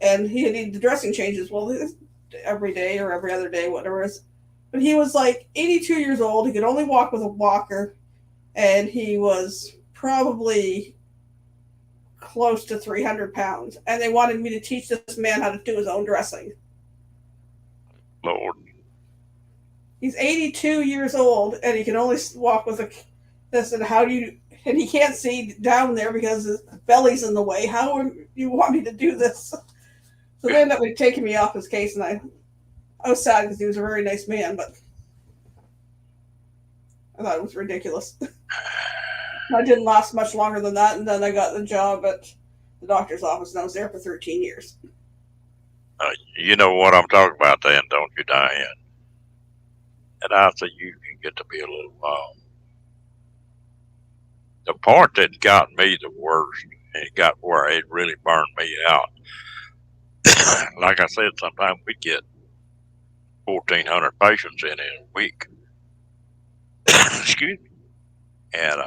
and he needed the dressing changes. Well, every day or every other day, whatever it is. But he was like 82 years old. He could only walk with a walker, and he was probably close to 300 pounds. And they wanted me to teach this man how to do his own dressing. Lord. He's 82 years old, and he can only walk with this. And and he can't see down there because his belly's in the way. How do you want me to do this? So they ended up taking me off his case, and I was sad because he was a very nice man, but I thought it was ridiculous. I didn't last much longer than that, and then I got the job at the doctor's office, and I was there for 13 years. You know what I'm talking about then, don't you, Diane? And I think you can get to be a little wild. The part that got me the worst, and it got where it really burned me out, like I said, sometimes we get 1,400 patients in a week. Excuse me. And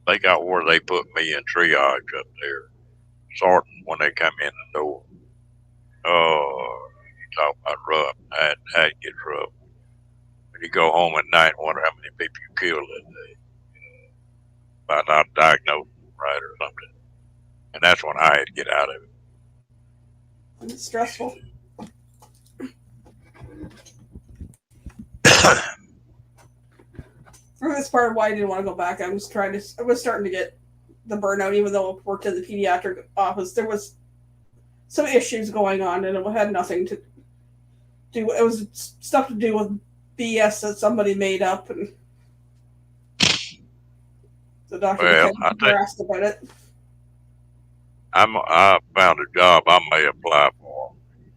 they got where they put me in triage up there, sorting when they come in the door. Oh, you talk about rough. That gets rough. When you go home at night and wonder how many people you killed that day, by not diagnosing right or something. And that's when I had to get out of it. It's stressful. That's part of why I didn't want to go back. I was starting to get the burnout, even though I worked in the pediatric office. There was some issues going on, and it had nothing to do. It was stuff to do with BS that somebody made up, and the doctor Well, became harassed about it. I found a job I may apply for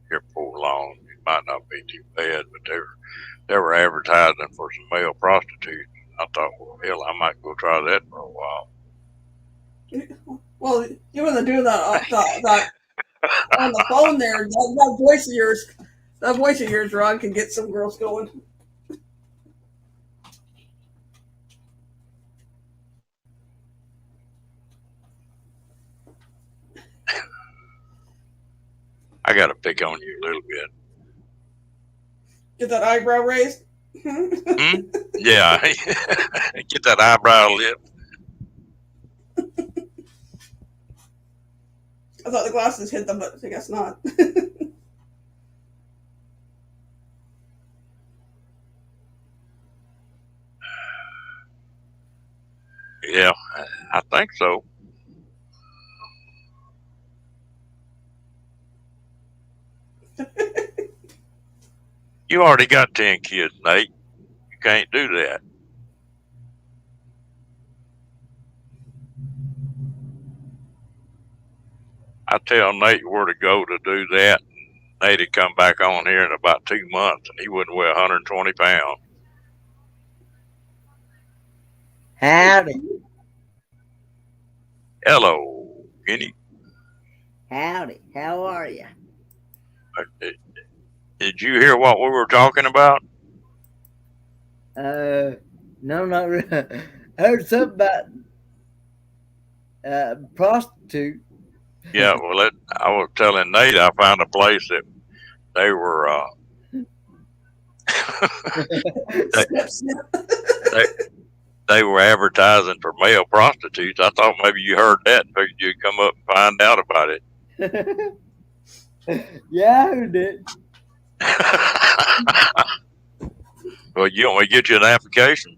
here before long. It might not be too bad, but they were advertising for some male prostitutes. I thought, well, hell, I might go try that for a while. Well, you want to do that on the phone there. That voice of yours, Ron, can get some girls going. I got to pick on you a little bit. Get that eyebrow raised. Yeah, get that eyebrow lift. I thought the glasses hit them, but I guess not. Yeah, I think so. You already got 10 kids, Nate. You can't do that. I tell Nate where to go to do that. Nate would come back on here in about 2 months, and he wouldn't weigh 120 pounds. Howdy. Hello, Kenny. Howdy. How are you? Did you hear what we were talking about? No, not really. I heard something about prostitute. Yeah, well, I was telling Nate I found a place that they were they were advertising for male prostitutes. I thought maybe you heard that and figured you'd come up and find out about it. Yeah, I heard it. Well, you want me to get you an application?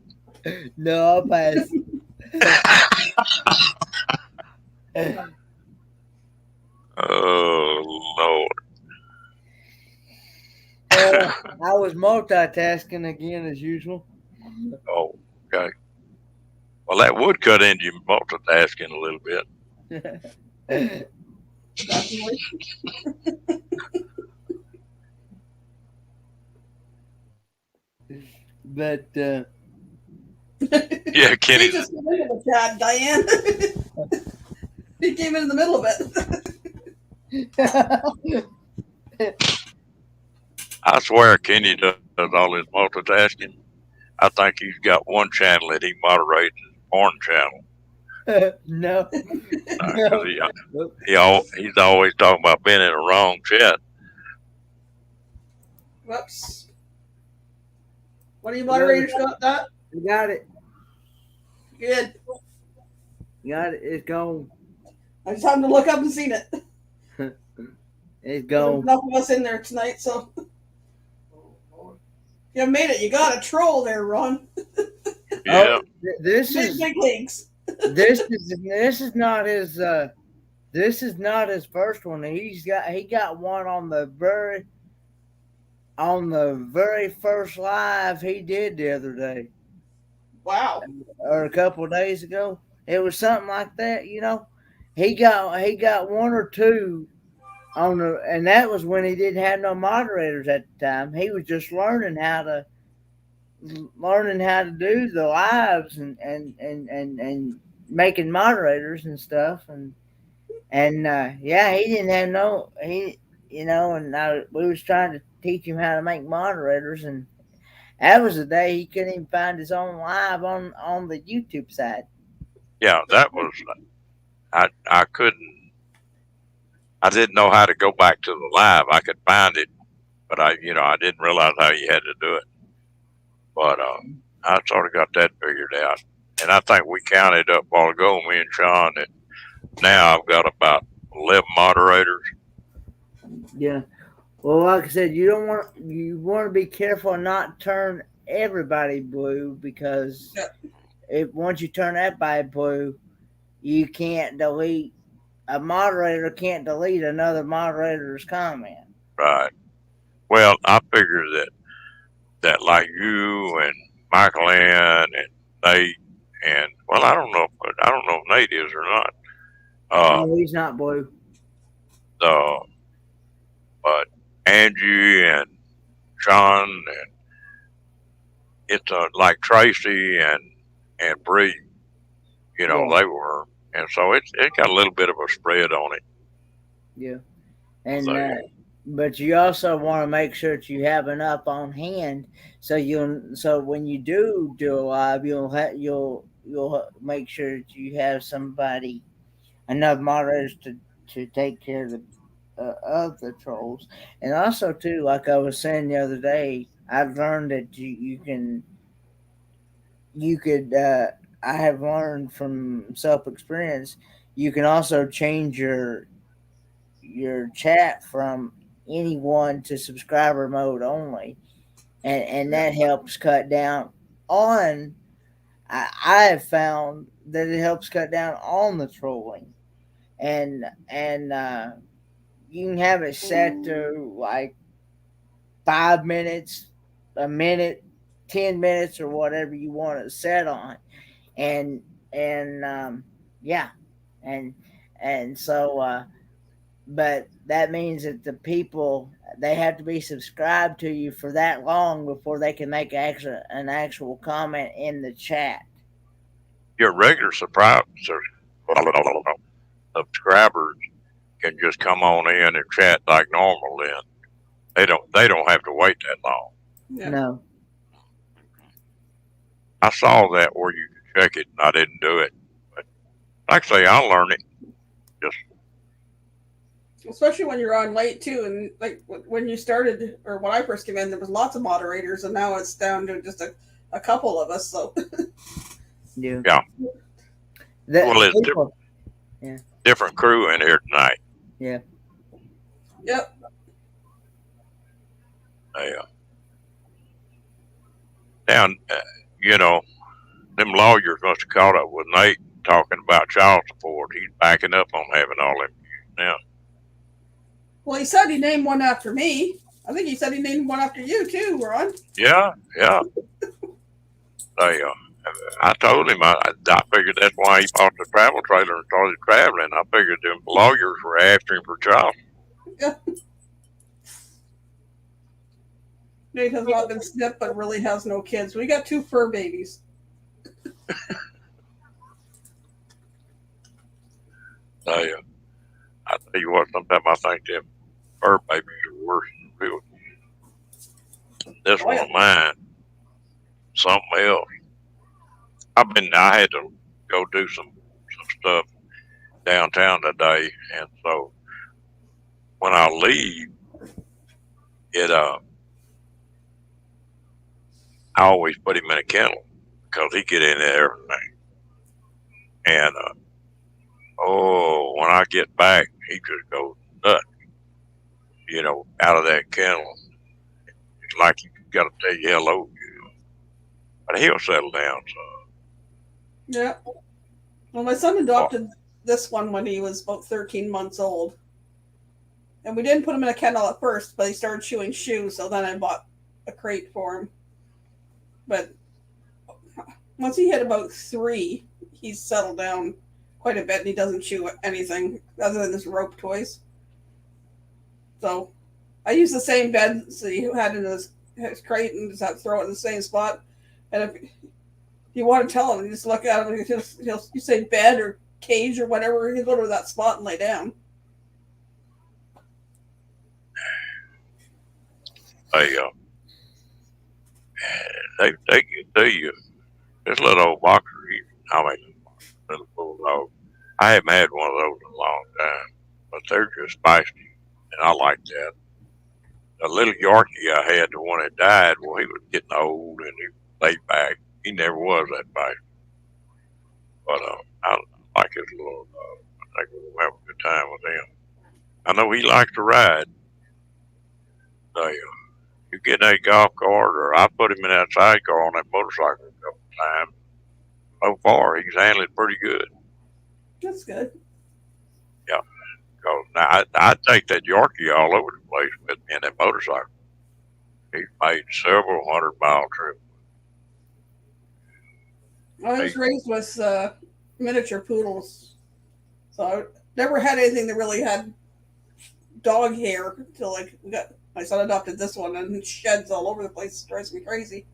No, I'll pass. Oh, Lord. I was multitasking again as usual. Oh, okay. Well, that would cut into your multitasking a little bit. But Yeah, He Kenny. just came into the chat, Diane. He came in the middle of it. I swear Kenny does all his multitasking. I think he's got one channel that he moderates, his porn channel. No. 'Cause he's always talking about being in the wrong chat. Whoops. What do you moderators got that? You got it. Good. You got it. It's gone. I just happened to look up and seen it. It's There's gone. enough of us in there tonight, so you made it. You got a troll there, Ron. Yeah. This is Big leagues. this is not his first one. He got one on the very first live he did the other day. Wow. Or a couple of days ago. It was something like that, you know. He got one or two and that was when he didn't have no moderators at the time. He was just learning how to do the lives and making moderators and stuff and yeah, he didn't have we was trying to teach him how to make moderators, and that was the day he couldn't even find his own live on the YouTube side. Yeah, that was, I didn't know how to go back to the live. I could find it, but I didn't realize how you had to do it. But I sort of got that figured out. And I think we counted up a while ago, me and Sean, that now I've got about 11 moderators. Yeah. Well, like I said, you want to be careful and not turn everybody blue because Yeah. once you turn that by blue, you can't delete a moderator can't delete another moderator's comment. Right. Well, I figure that like you and Michael Ann and Nate and well, I don't know if Nate is or not. No, he's not blue. The but Angie and Sean and it's like Tracy and Bree, you know, Yeah. they were, and so it got a little bit of a spread on it. Yeah. And So but you also want to make sure that you have enough on hand so when you do a live you'll make sure that you have somebody enough moderators to take care of the trolls. And also too, like I was saying the other day, I've learned that you could I have learned from self experience you can also change your chat from anyone to subscriber mode only, and that helps cut down on. I have found that it helps cut down on the trolling, and you can have it set to like 5 minutes, a minute, 10 minutes, or whatever you want it set on, and yeah, and and so but that means that the people they have to be subscribed to you for that long before they can make an actual comment in the chat. your regular subscribers can just come on in and chat like normal. Then they don't have to wait that long. Yeah. No. I saw that where you could check it, and I didn't do it. But like I say, I'll learn it. Just Especially when you're on late too, and like when you started or when I first came in, there was lots of moderators, and now it's down to just a couple of us. So Yeah. Yeah. Well, it's people, different crew in here tonight. yeah. yep, Down, you know, them lawyers must have caught up with Nate talking about child support. He's backing up on having all them now. well, he said he named one after me. I think he said he named one after you too, Ron. Yeah. I told him I figured that's why he bought the travel trailer and started traveling. I figured them lawyers were after him for child. Yeah. Nate has not been snipped, but really has no kids. We got 2 fur babies. I tell you what, sometimes I think them fur babies are worse than real. This one of mine, something else. I had to go do some stuff downtown today, and so when I leave, I always put him in a kennel because he get into everything. And when I get back, he just goes nuts, you know, out of that kennel. It's like he got to tell you hello, but he'll settle down. So Yeah. Well, my son adopted this one when he was about 13 months old. And we didn't put him in a kennel at first, but he started chewing shoes, so then I bought a crate for him. But once he hit about 3, he's settled down quite a bit, and he doesn't chew anything other than his rope toys. So I use the same bed that he had in his crate and just have to throw it in the same spot. And if you want to tell him, you just look at him and you say bed or cage or whatever, he'll go to that spot and lay down. They can do you. This little old boxer, little bulldog. I haven't had one of those in a long time, but they're just feisty, and I like that. The little Yorkie I had, the one that died, well, he was getting old and he laid back. He never was that feisty. But I like his little dog. I think we'll have a good time with him. I know he likes to ride. So, You get in that golf cart, or I put him in that sidecar on that motorcycle a couple of times. So far, he's handled it pretty good. That's good. Yeah. 'Cause now I take that Yorkie all over the place with me in that motorcycle. He's made several 100-mile trips. I was Hey, raised with miniature poodles, so I never had anything that really had dog hair until like we got my son adopted this one, and sheds all over the place. It drives me crazy.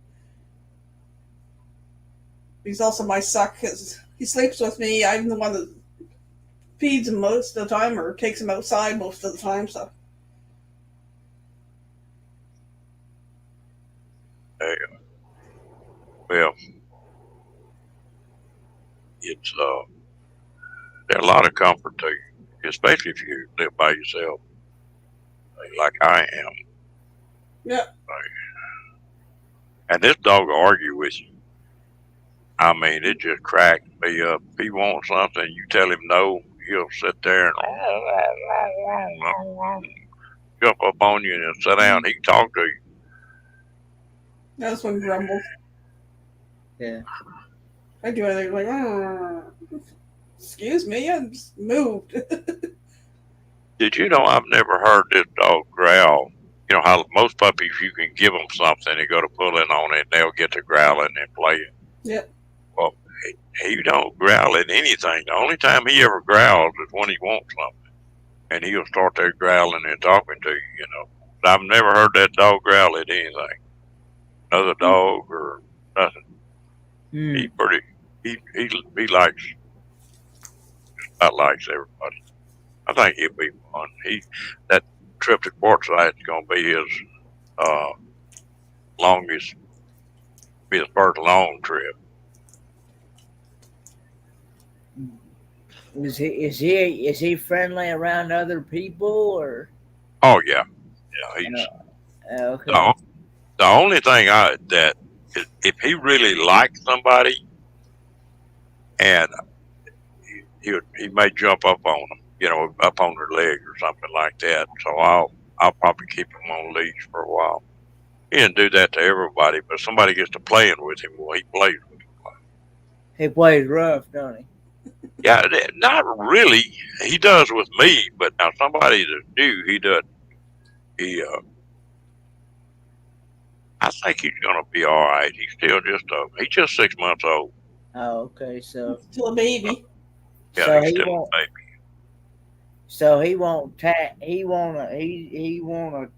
He's also my suck because he sleeps with me. I'm the one that feeds him most of the time or takes him outside most of the time. So hey, well, it's there's a lot of comfort to you, especially if you live by yourself, like I am. yeah, And this dog will argue with you. I mean, it just cracked me up. If he wants something, you tell him no, he'll sit there and jump up on you and sit down. He can talk to you. that's when he grumbles. Yeah. I do anything like, excuse me, I just moved. Did you know I've never heard this dog growl? You know how most puppies, you can give them something, they go to pulling on it, and they'll get to growling and playing. Yep. Well, he don't growl at anything. The only time he ever growls is when he wants something, and he'll start there growling and talking to you. You know, but I've never heard that dog growl at anything, another dog or nothing. Mm. He pretty, he likes, about likes everybody. I think he'll be fun. That trip to Quartzsite is gonna be his longest, be the first long trip. Is he friendly around other people or? Oh yeah, he's Okay. the only thing that if he really likes somebody, and he may jump up on them, you know, up on their leg or something like that. So I'll probably keep him on leash for a while. He didn't do that to everybody, but somebody gets to playing with him, well, he plays with him. He plays rough, don't he? Yeah, not really. He does with me, but now somebody that's new, he does. He, I think he's gonna be all right. He's still he's just 6 months old. Oh, okay. So Still a baby. Yeah, so he's he still won't. a baby. So he won't attack. He won't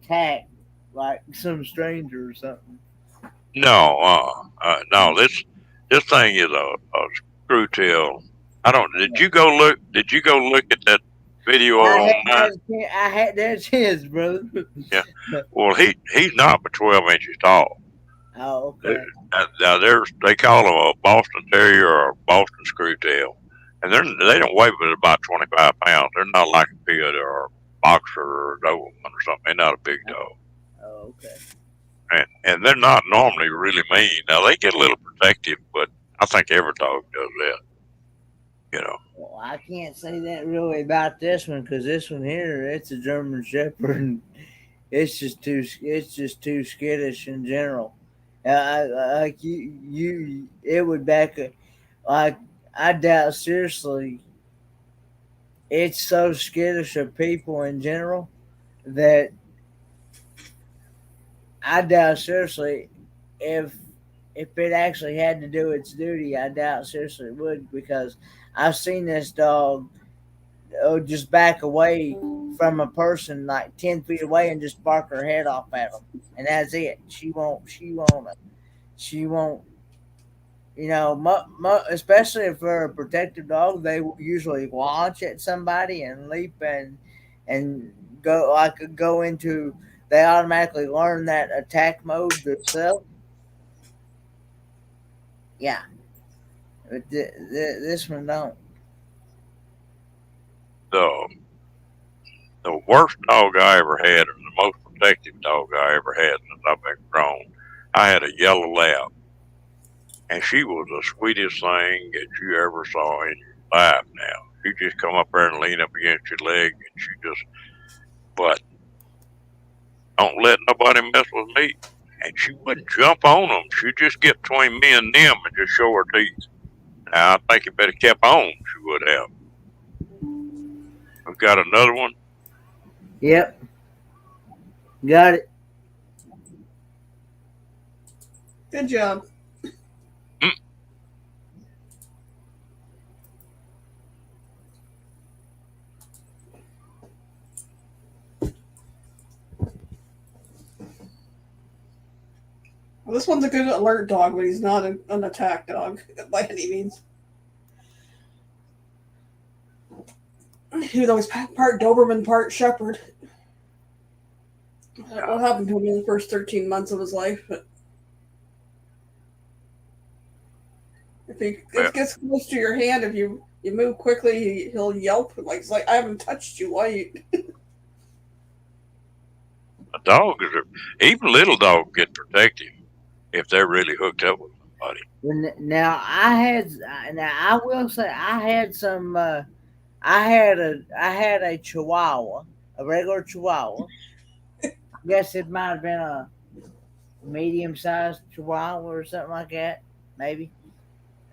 attack like some stranger or something. No. This thing is a screw tail. I don't. Did you go look? Did you go look at that video online? I had that's his, brother. Yeah. Well, he's not but 12 inches tall. Oh, okay. Now they call him a Boston Terrier or a Boston Screw Tail, and they don't weigh but about 25 pounds. They're not like a Pit or a Boxer or a Doberman or something. They're not a big dog. Oh, okay. And they're not normally really mean. Now they get a little protective, but I think every dog does that. You know. Well, I can't say that really about this one because this one here, it's a German Shepherd, and it's just too skittish in general. Like it would back. Like I doubt seriously, it's so skittish of people in general that I doubt seriously if it actually had to do its duty, I doubt seriously it would because I've seen this dog just back away from a person like 10 feet away and just bark her head off at them, and that's it. She won't. You know, especially if they're a protective dog, they usually launch at somebody and leap and go into. They automatically learn that attack mode themselves. Yeah, but this one don't. The worst dog I ever had, or the most protective dog I ever had since I've been grown, I had a yellow lab, and she was the sweetest thing that you ever saw in your life. Now she just come up there and lean up against your leg, and but Don't let nobody mess with me. And she wouldn't jump on them. She'd just get between me and them and just show her teeth. Now, I think it better kept on. She would have. We've got another one. Yep. Got it. Good job. Well, this one's a good alert dog, but he's not an attack dog by any means. Even though he's part Doberman, part Shepherd. What happened to him in the first 13 months of his life? But if he gets close to your hand, if you move quickly, he'll yelp. It's like, I haven't touched you. Why you? A dog even little dogs get protective if they're really hooked up with somebody. Now I will say I had some. I had a Chihuahua, a regular Chihuahua. I guess it might have been a medium-sized Chihuahua or something like that, maybe.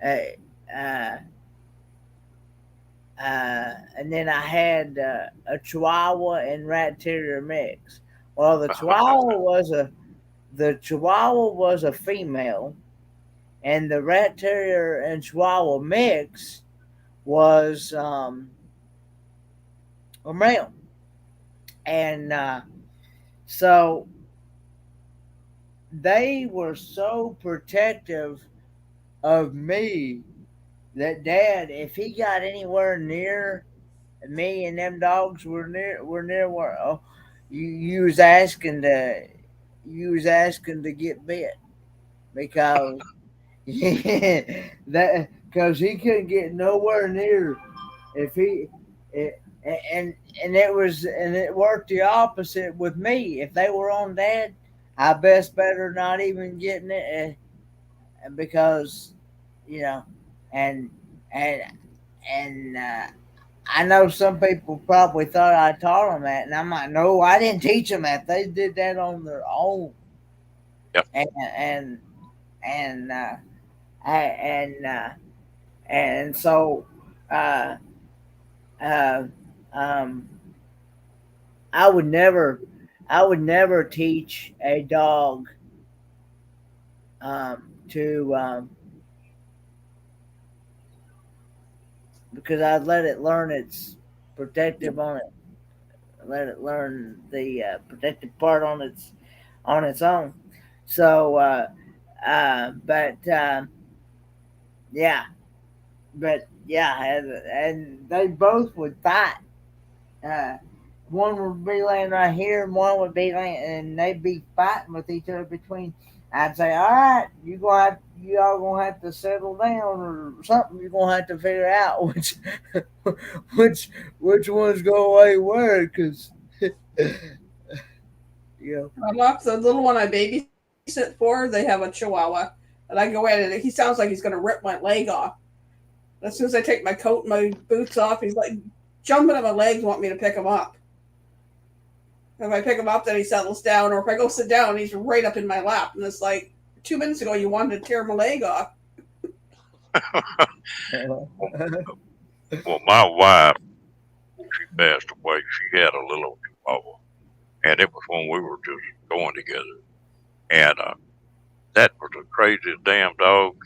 And then I had a Chihuahua and Rat Terrier mix. Well, the Chihuahua was a female, and the Rat Terrier and Chihuahua mix was a male. And so they were so protective of me that Dad, if he got anywhere near me and them dogs were near where you was asking to get bit because because he couldn't get nowhere near if he and it worked the opposite with me. If they were on Dad, I best better not even getting it because and I know some people probably thought I taught them that, and I'm like, no, I didn't teach them that. They did that on their own. Yep. And so I would never teach a dog to because I'd let it learn its protective on it, let it learn the protective part on its own. So, and they both would fight. One would be laying right here, and one would be laying, and they'd be fighting with each other between. I'd say, all right, you all gonna have to settle down or something. You're gonna have to figure out which one's gonna weigh where, because The little one I babysit for, they have a Chihuahua, and I go in and he sounds like he's gonna rip my leg off. As soon as I take my coat and my boots off, he's like jumping at my legs, want me to pick him up. If I pick him up, then he settles down, or if I go sit down, he's right up in my lap. And it's like, 2 minutes ago, you wanted to tear my leg off. Well, my wife, she passed away. She had a little Chihuahua, and it was when we were just going together. And that was the craziest damn dog.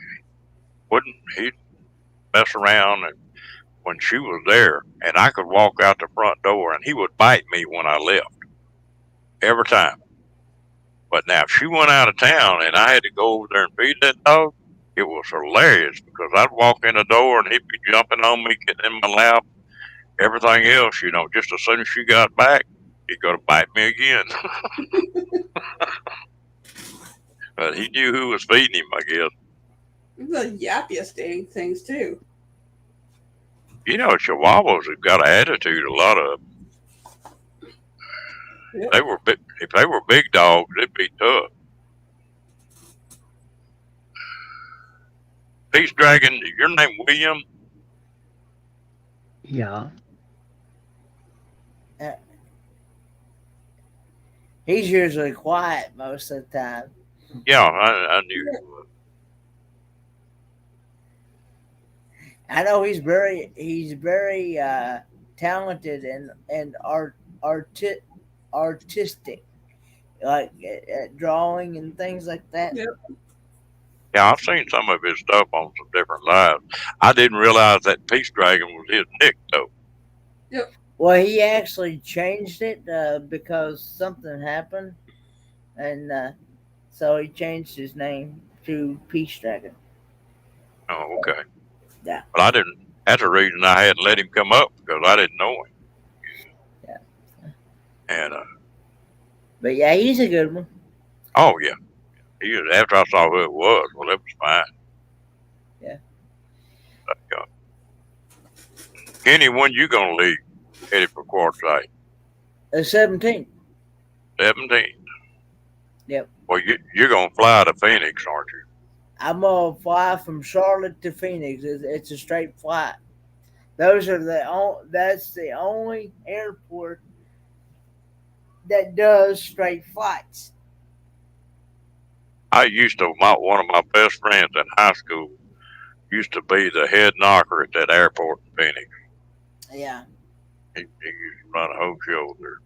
He'd mess around, and when she was there, and I could walk out the front door, and he would bite me when I left. Every time. But now, if she went out of town and I had to go over there and feed that dog, it was hilarious because I'd walk in the door and he'd be jumping on me, getting in my lap, everything else, just as soon as she got back, he'd go to bite me again. But he knew who was feeding him, I guess. The yappiest dang things, too. Chihuahuas have got an attitude, a lot of them. Yep. If they were big dogs, it'd be tough. Peace Dragon, is your name William? Yeah. He's usually quiet most of the time. Yeah, I knew he was. I know he's very talented and artistic, like at drawing and things like that. Yeah. Yeah, I've seen some of his stuff on some different lives. I didn't realize that Peace Dragon was his nick, though. Yep. Well, he actually changed it because something happened, and so he changed his name to Peace Dragon. Oh, okay. Yeah. But I didn't. That's the reason I hadn't let him come up because I didn't know him. Yeah. And But yeah, he's a good one. oh yeah, he was, after I saw who it was, well, it was fine. Yeah. But, Kenny, when you gonna leave? Headed for Quartzsite? 17. 17. Yep. Well, you're gonna fly to Phoenix, aren't you? I'm gonna fly from Charlotte to Phoenix. It's a straight flight. Those are that's the only airport that does straight flights. I used to. One of my best friends in high school used to be the head knocker at that airport in Phoenix. Yeah. He used to run a whole show there.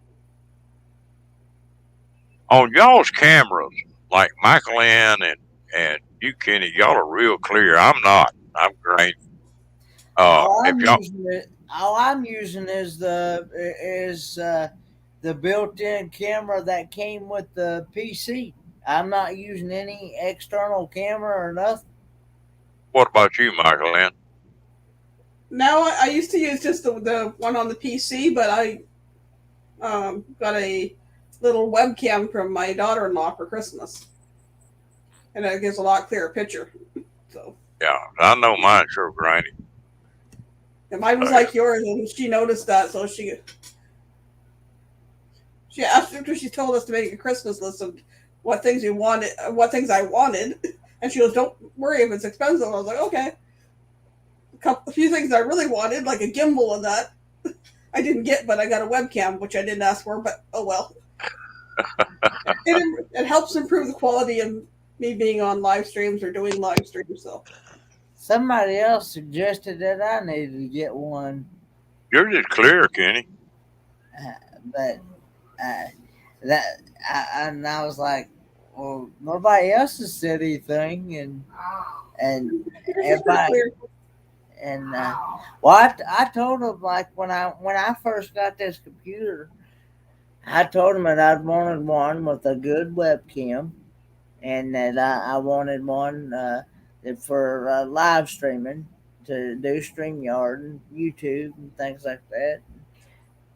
On y'all's cameras, like Michael Ann and you, Kenny, y'all are real clear. I'm not. I'm grainy. If y'all, All I'm using is the built-in camera that came with the PC. I'm not using any external camera or nothing. what about you, Michael Ann? Now I used to use just the one on the PC, but I got a little webcam from my daughter-in-law for Christmas, and it gives a lot clearer picture. So Yeah, I know mine's sure grainy. and mine was Oh, like yours, and she noticed that, so she asked after she told us to make a Christmas list of what things we wanted, what things I wanted, and she goes, "Don't worry if it's expensive." I was like, "Okay." A few things I really wanted, like a gimbal and that, I didn't get, but I got a webcam, which I didn't ask for. But oh well. It helps improve the quality of me being on live streams or doing live streams. So Somebody else suggested that I needed to get one, Yours is clear, Kenny. but uh, that and I was like, well, nobody else has said anything, and it's pretty everybody clear. and well, I told him like when I first got this computer, I told him that I wanted one with a good webcam, and that I wanted one for live streaming to do StreamYard and YouTube and things like that,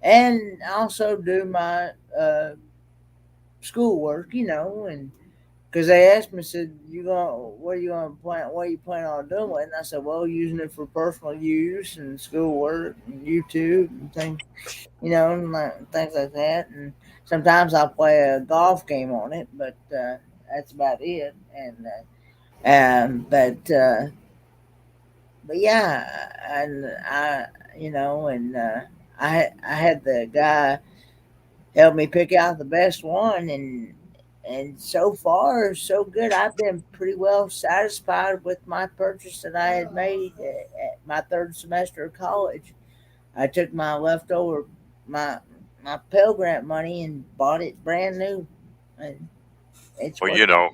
and also do my schoolwork, and because they asked me, said, what are you gonna plan? What are you planning on doing? And I said, well, using it for personal use and schoolwork and YouTube and things, and things like that. And sometimes I'll play a golf game on it, but that's about it. But yeah, and I had the guy help me pick out the best one, and so far so good. I've been pretty well satisfied with my purchase that I had made at my third semester of college. I took my leftover my Pell Grant money and bought it brand new, and it's Well, worth.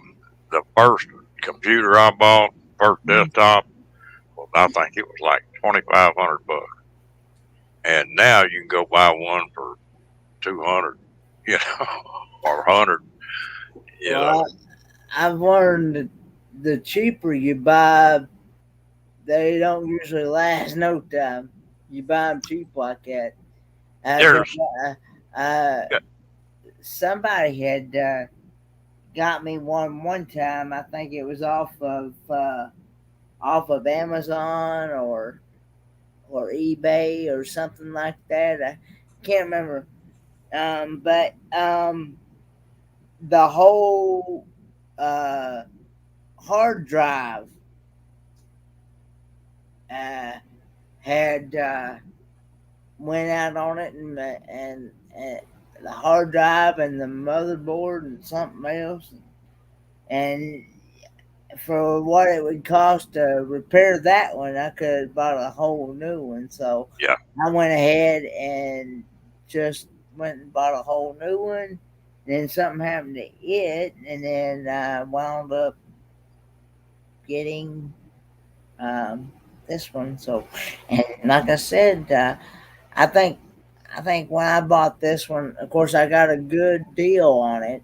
the first computer I bought, first desktop, well, I think it was like $2,500, and now you can go buy one for 200, or 100. Well, I've learned that the cheaper you buy, they don't usually last no time. You buy them cheap like that. There's Uh, somebody had got me one time. I think it was off of Amazon or eBay or something like that. I can't remember. But the whole uh, hard drive uh, had went out on it, and the hard drive and the motherboard and something else, and for what it would cost to repair that one, I could have bought a whole new one. So Yeah. I went ahead and just went and bought a whole new one. Then something happened to it, and then I wound up getting this one. So, and like I said, I think when I bought this one, of course, I got a good deal on it.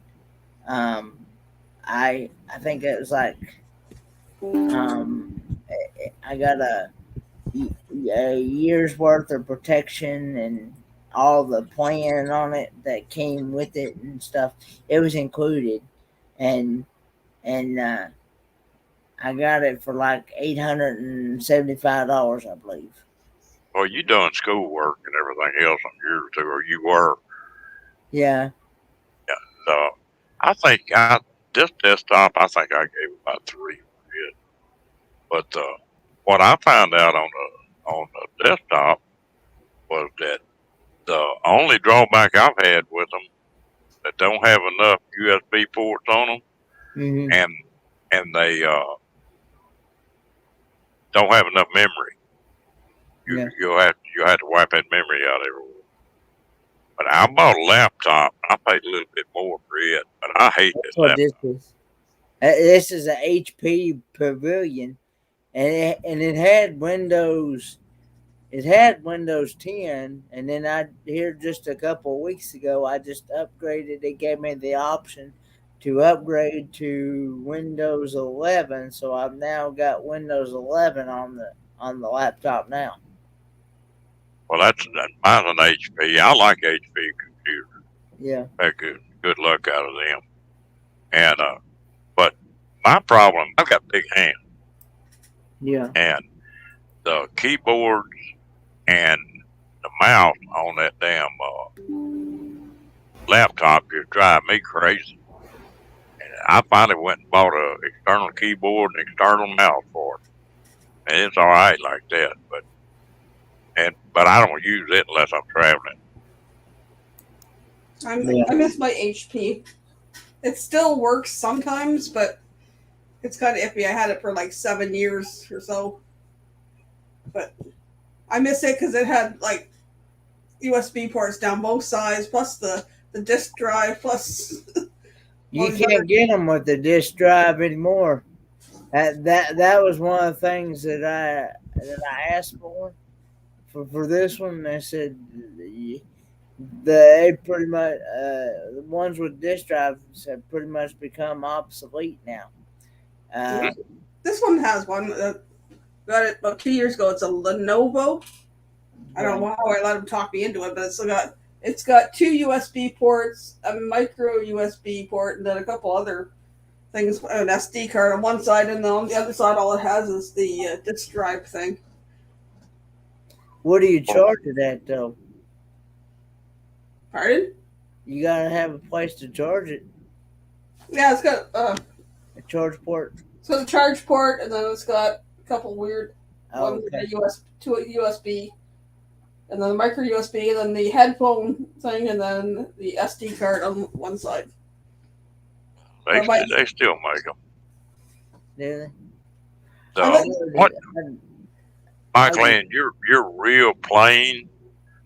I think it was like I got a year's worth of protection and all the plan on it that came with it and stuff. It was included, and and I got it for like $875, I believe. Well, you done schoolwork and everything else on yours too, or you were. Yeah. So I think this desktop, I think I gave about 3 for it. But what I found out on the desktop was that the only drawback I've had with them that don't have enough USB ports on them, Mm-hmm. and they don't have enough memory. Yeah. You'll have to wipe that memory out everywhere. But I bought a laptop. I paid a little bit more for it, but I hate That's this what laptop. this is. This is a HP Pavilion, and it had Windows. It had Windows 10, and then here just a couple of weeks ago, I just upgraded. It gave me the option to upgrade to Windows 11, so I've now got Windows 11 on the laptop now. Well, mine's an HP. I like HP computers. Yeah. Had good luck out of them. And but my problem, I've got big hands, Yeah. and the keyboards and the mouse on that damn laptop just drive me crazy. And I finally went and bought a external keyboard and external mouse for it, and it's all right like that. But I don't use it unless I'm traveling. I miss my HP. It still works sometimes, but it's kind of iffy. I had it for like 7 years or so. But I miss it because it had like USB ports down both sides, plus the disk drive, plus. You can't get them with the disk drive anymore. That was one of the things that I asked for this one. They said they pretty much the ones with disk drives have pretty much become obsolete now. This one has one. Got it about 2 years ago. It's a Lenovo. I don't know how I let them talk me into it, but it's got 2 USB ports, a micro USB port, and then a couple other things, an SD card on one side, and then on the other side, all it has is the disk drive thing. What do you charge it at, though? Pardon? You gotta have a place to charge it. Yeah, it's got a charge port. So the charge port, and then it's got a couple weird ones, Okay. two USB, and then the micro USB, and then the headphone thing, and then the SD card on one side. They still make them. Do So I what, Michael, and you're real plain.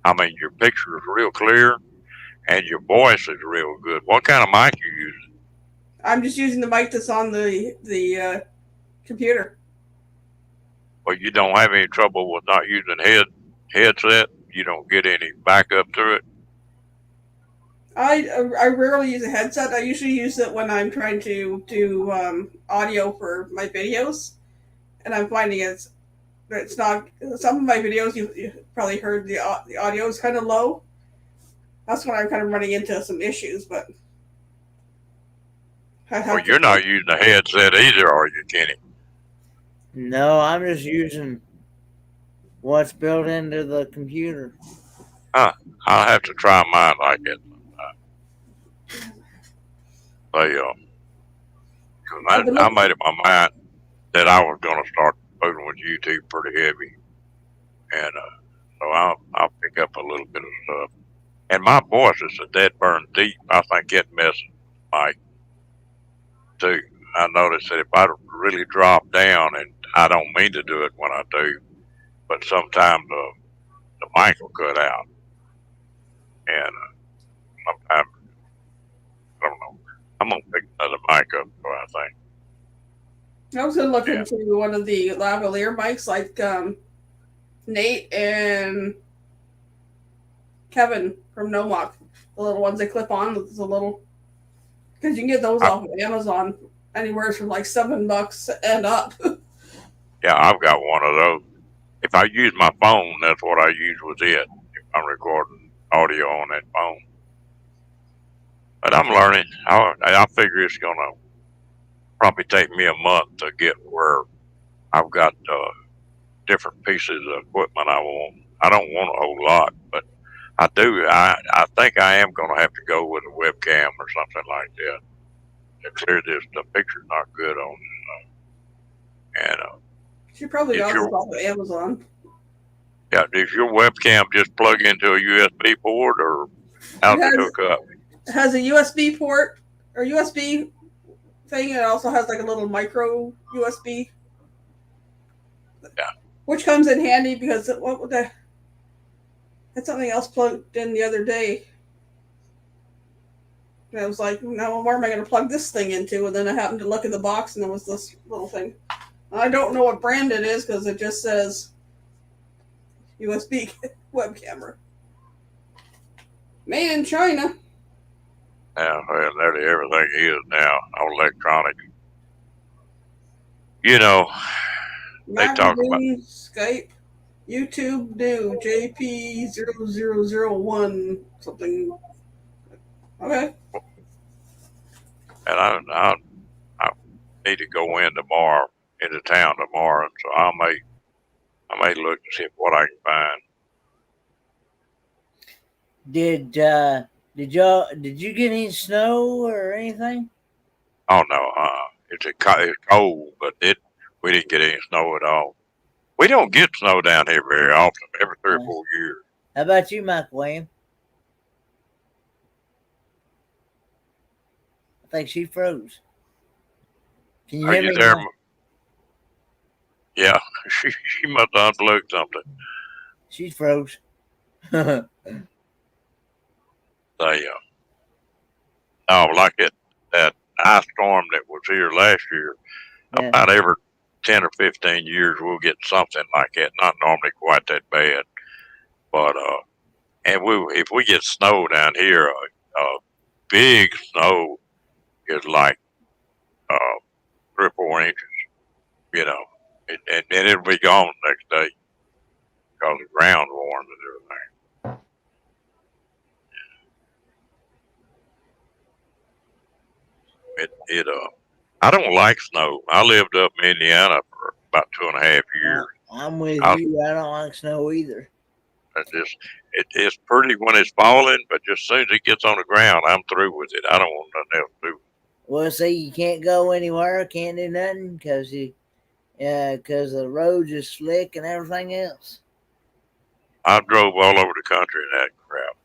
I mean, your picture is real clear, and your voice is real good. What kind of mic you using? I'm just using the mic that's on the computer. Well, you don't have any trouble with not using headset. You don't get any backup through it. I rarely use a headset. I usually use it when I'm trying to do audio for my videos, and I'm finding it's not. Some of my videos you probably heard the audio is kind of low. That's when I'm kind of running into some issues, but. Well, you're not using a headset either, are you, Kenny? No, I'm just using what's built into the computer. I'll have to try mine like it. I made up my mind that I was going to start fooling with YouTube pretty heavy, and so I'll pick up a little bit of stuff. And my voice is a dead burn deep. I think it messes Mike too. I notice that if I really drop down, and I don't mean to do it when I do, but sometimes the mic will cut out, and sometimes I don't know. I'm gonna pick another mic up, I think. I was gonna look Yeah. into one of the lavalier mics, like Nate and Kevin from Nomok, the little ones they clip on with the little, because you can get those I, off of Amazon anywhere from like $7 and up. yeah, I've got one of those. If I use my phone, that's what I use with it. If I'm recording audio on that phone. But I'm learning. I figure it's gonna probably take me a month to get where I've got different pieces of equipment I want. I don't want a whole lot, but I do. I think I am gonna have to go with a webcam or something like that. It's clear the picture's not good on it. And She probably is got this your off of Amazon. does your webcam just plug into a USB port, or how's it hook up? It has a USB port or USB thing, and it also has like a little micro USB. Yeah. Which comes in handy because what would I had something else plugged in the other day. And I was like, now where am I going to plug this thing into? And then I happened to look in the box, and there was this little thing. I don't know what brand it is because it just says USB web camera. Made in China. Yeah, well, nearly everything is now electronic. You know, they talk about Magazine, Skype, YouTube, new JP0001 something. Okay. and I need to go in tomorrow into town tomorrow, so I may look and see what I can find. Did you get any snow or anything? Oh no, it's cold, but we didn't get any snow at all. We don't get snow down here very often, every 3 or 4 years. How about you, Mike William? I think she froze. Can you Are hear you me there? now? Yeah, she must have unplugged something. She froze. Like that ice storm that was here last year. Yeah. About every 10 or 15 years, we'll get something like that. Not normally quite that bad, but and if we get snow down here, big snow is like 3 or 4 inches. You know, and it'll be gone the next day because the ground's warm and everything. I don't like snow. I lived up in Indiana for about 2.5 years. I'm with I- you. I don't like snow either. It's pretty when it's falling, but just as soon as it gets on the ground, I'm through with it. I don't want nothing else to do. Well, see, you can't go anywhere, can't do nothing because the roads is slick and everything else. I drove all over the country in that crap.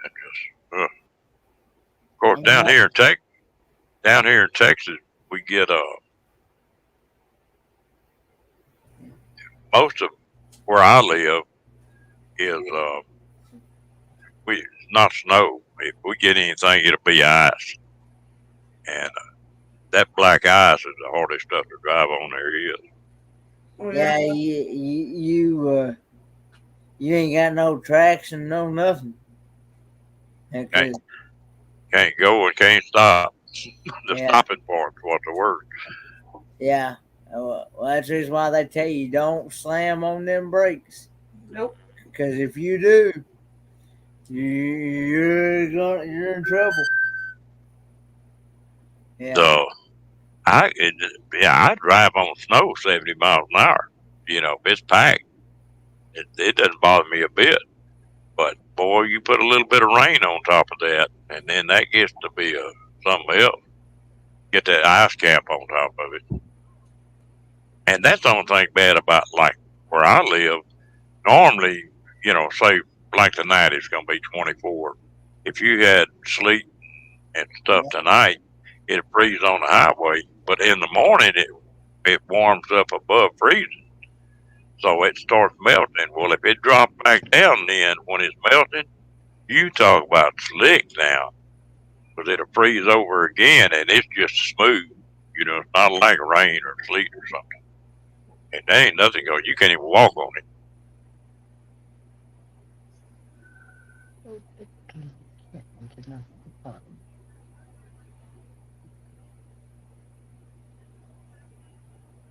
And just, of course, down here in Texas, we get most of where I live is not snow. If we get anything, it'll be ice, and that black ice is the hardest stuff to drive on there is. Oh, Yeah, you ain't got no traction, no nothing. Can't go and can't stop. The Yeah. stopping part's what's the word. Yeah. Well, that's the reason why they tell you don't slam on them brakes. Nope. Because if you do, you're in trouble. Yeah. So I drive on snow 70 miles an hour. You know, if it's packed, it doesn't bother me a bit. But boy, you put a little bit of rain on top of that, and then that gets to be something else. Get that ice cap on top of it, and that's the only thing bad about like where I live. Normally, say like tonight it's gonna be 24. if you had sleet and stuff tonight, it'd freeze on the highway. But in the morning, it warms up above freezing, so it starts melting. Well, if it drops back down, then when it's melting, you talk about slick now, because it'll freeze over again, and it's just smooth. You know, it's not like rain or sleet or something. And there ain't nothing going. You can't even walk on it.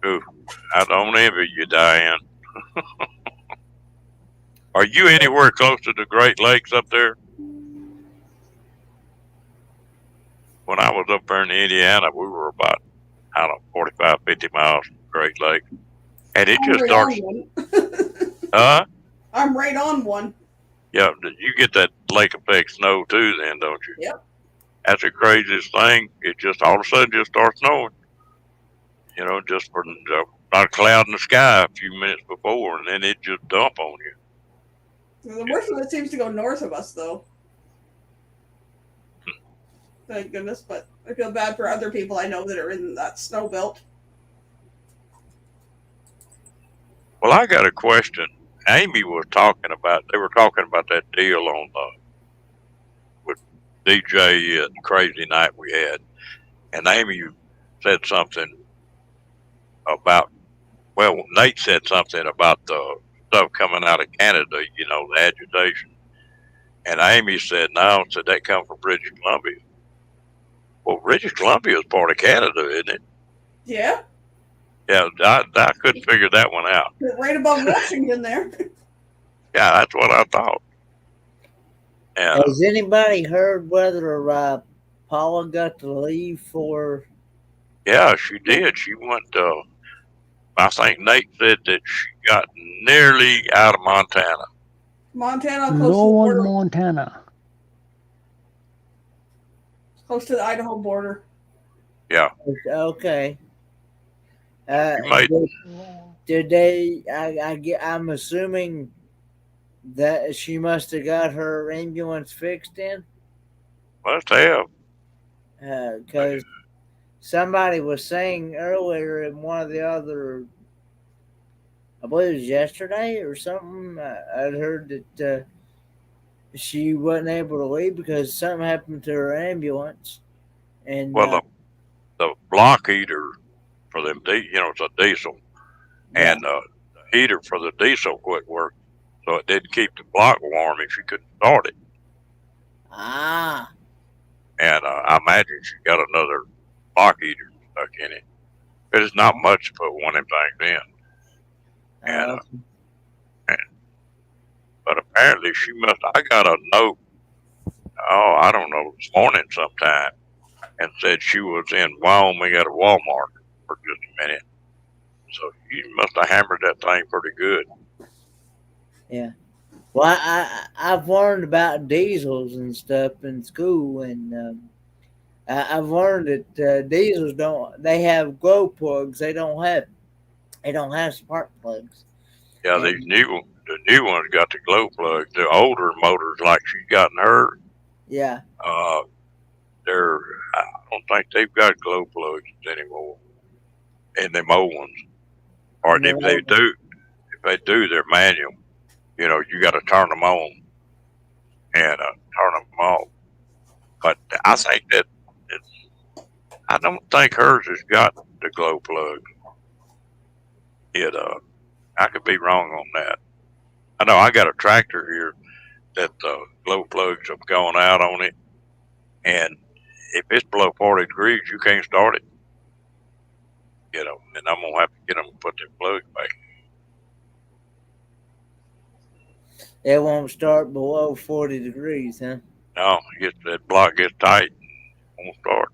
Ooh, I don't envy you, Diane. Are you anywhere close to the Great Lakes up there? When I was up there in Indiana, we were about, I don't know, 45, 50 miles from the Great Lake. And it I'm just right starts, on one. I'm right on one. yeah, you get that lake effect snow too then, don't you? Yep. That's the craziest thing. It just all of a sudden just starts snowing. You know, just for not a cloud in the sky a few minutes before, and then it just dump on you. The worst of it seems to go north of us, though. Thank goodness, but I feel bad for other people I know that are in that snow belt. Well, I got a question. Amy was talking about, they were talking about that deal on with DJ the crazy night we had. And Amy said something about, well, Nate said something about the stuff coming out of Canada, you know, the agitation. And Amy said, no, said that come from British Columbia. Well, British Columbia is part of Canada, isn't it? Yeah. Yeah, I couldn't figure that one out. Right above Washington there. Yeah, that's what I thought. Yeah. Has anybody heard whether Paula got to leave for? Yeah, she did. She went, I think Nate said that she got nearly out of Montana. Montana, close to the Lowell, border. Montana. Close to the Idaho border. Yeah. Okay. You might, Did they? I'm assuming that she must have got her ambulance fixed in, must have. because somebody was saying earlier in one of the other, I believe it was yesterday or something. I'd heard that she wasn't able to leave because something happened to her ambulance, and Well, the block heater for them, you know, it's a diesel, and the heater for the diesel quit working, so it didn't keep the block warm if she couldn't start it. ah, And I imagine she got another block heater stuck in it. But it's not much to put one of them things in. And but apparently she must. I got a note. Oh, I don't know, this morning sometime, and said she was in Wyoming at a Walmart for just a minute. So you must have hammered that thing pretty good. yeah. Well, I've learned about diesels and stuff in school, and I've learned that diesels they have glow plugs. They don't have spark plugs. Yeah, And, the new ones got the glow plugs. The older motors, like she's gotten her, yeah. I don't think they've got glow plugs anymore. And them old ones, or if they do, they're manual. You know, you got to turn them on and turn them off. But I think that I don't think hers has got the glow plug. I could be wrong on that. I know I got a tractor here that the glow plugs have gone out on it, and if it's below 40 degrees, you can't start it. You know, and I'm gonna have to get them to put their plugs back. It won't start below 40 degrees, huh? No, that block gets tight, it won't start.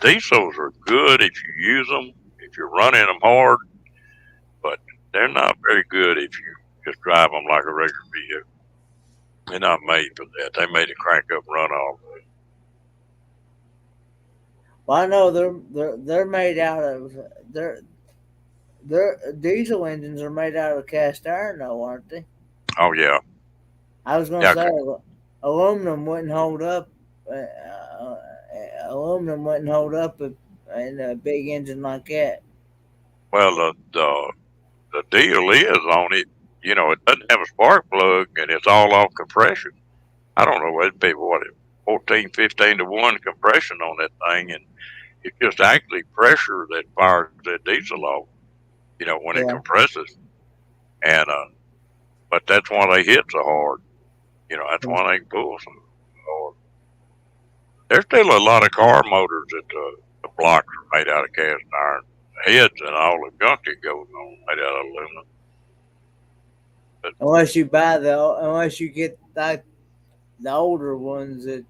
Diesels are good if you use them, if you're running them hard, but they're not very good if you just drive them like a regular vehicle. They're not made for that. They made to crank up and run all day. Well, I know they're made out of their diesel engines are made out of cast iron, though, aren't they? Oh yeah, I was gonna Yeah, say aluminum wouldn't hold up. Aluminum wouldn't hold up in a big engine like that. well, the deal is on it, you know, it doesn't have a spark plug and it's all off compression. I don't know, it'd be what, 14, 15 to 1 compression on that thing, and it's just actually pressure that fires that diesel off, you know, when it Yeah. compresses. And, but that's why they hit so hard. You know, that's why they can pull so hard. There's still a lot of car motors that the blocks are made out of cast iron. Heads and all the gunk that goes on made out of aluminum. But Unless you get like the older ones that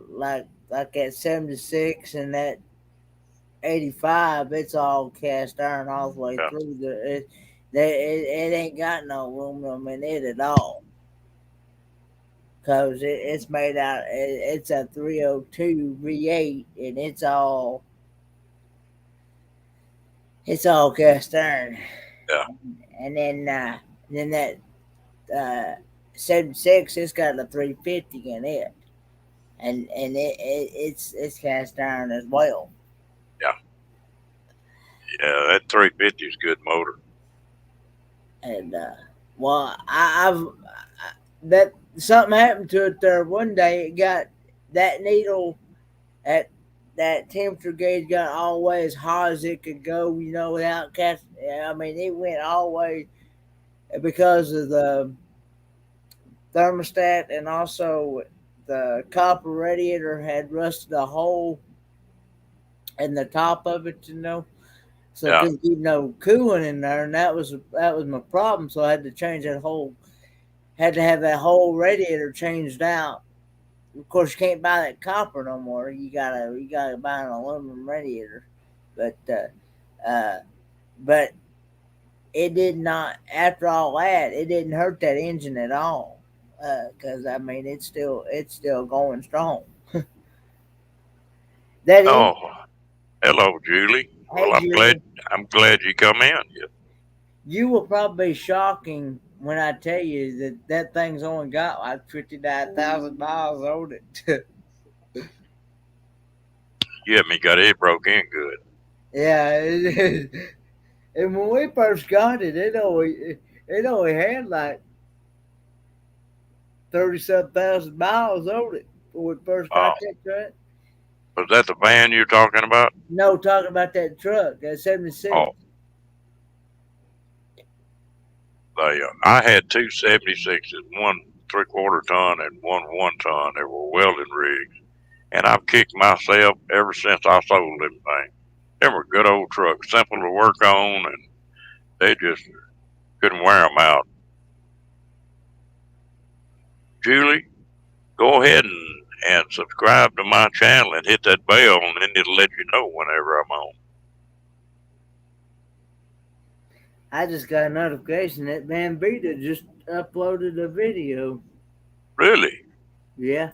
like that 76 and that 85, it's all cast iron all the way yeah, through. It ain't got no aluminum in it at all. Cause it's made out. It's a 302 V8, and it's all cast iron. yeah. And then that 76, it's got a 350 in it, and it's cast iron as well. Yeah, that 350 is a good motor. And well, I've that something happened to it there one day. It got that needle at that temperature gauge got all the way as high as it could go, without cast. I mean, it went all the way because of the thermostat, and also the copper radiator had rusted a hole in the top of it, so it Yeah, couldn't keep no cooling in there, and that was my problem. So I had to change that whole, had to have that whole radiator changed out. Of course, you can't buy that copper no more. You gotta buy an aluminum radiator, but but it did not. After all that, it didn't hurt that engine at all. Because I mean, it's still going strong. That engine, oh, hello, Julie. hey Well, Julie, I'm glad you come in. Yeah. you will probably be shocking when I tell you that thing's only got like 59,000 miles on it. You had me got it broke in good. Yeah, and when we first got it, it only had like 37 thousand miles on it when we first Oh, got that truck. was that the van you're talking about? No, talking about that truck, that 76. Oh, I had two 76s, one 3/4 ton and one 1 ton. They were welding rigs, and I've kicked myself ever since I sold them things. They were good old trucks, simple to work on, and they just couldn't wear them out. Julie, go ahead and subscribe to my channel and hit that bell, and then it'll let you know whenever I'm on. I just got a notification that Van Vita just uploaded a video. Really? Yeah.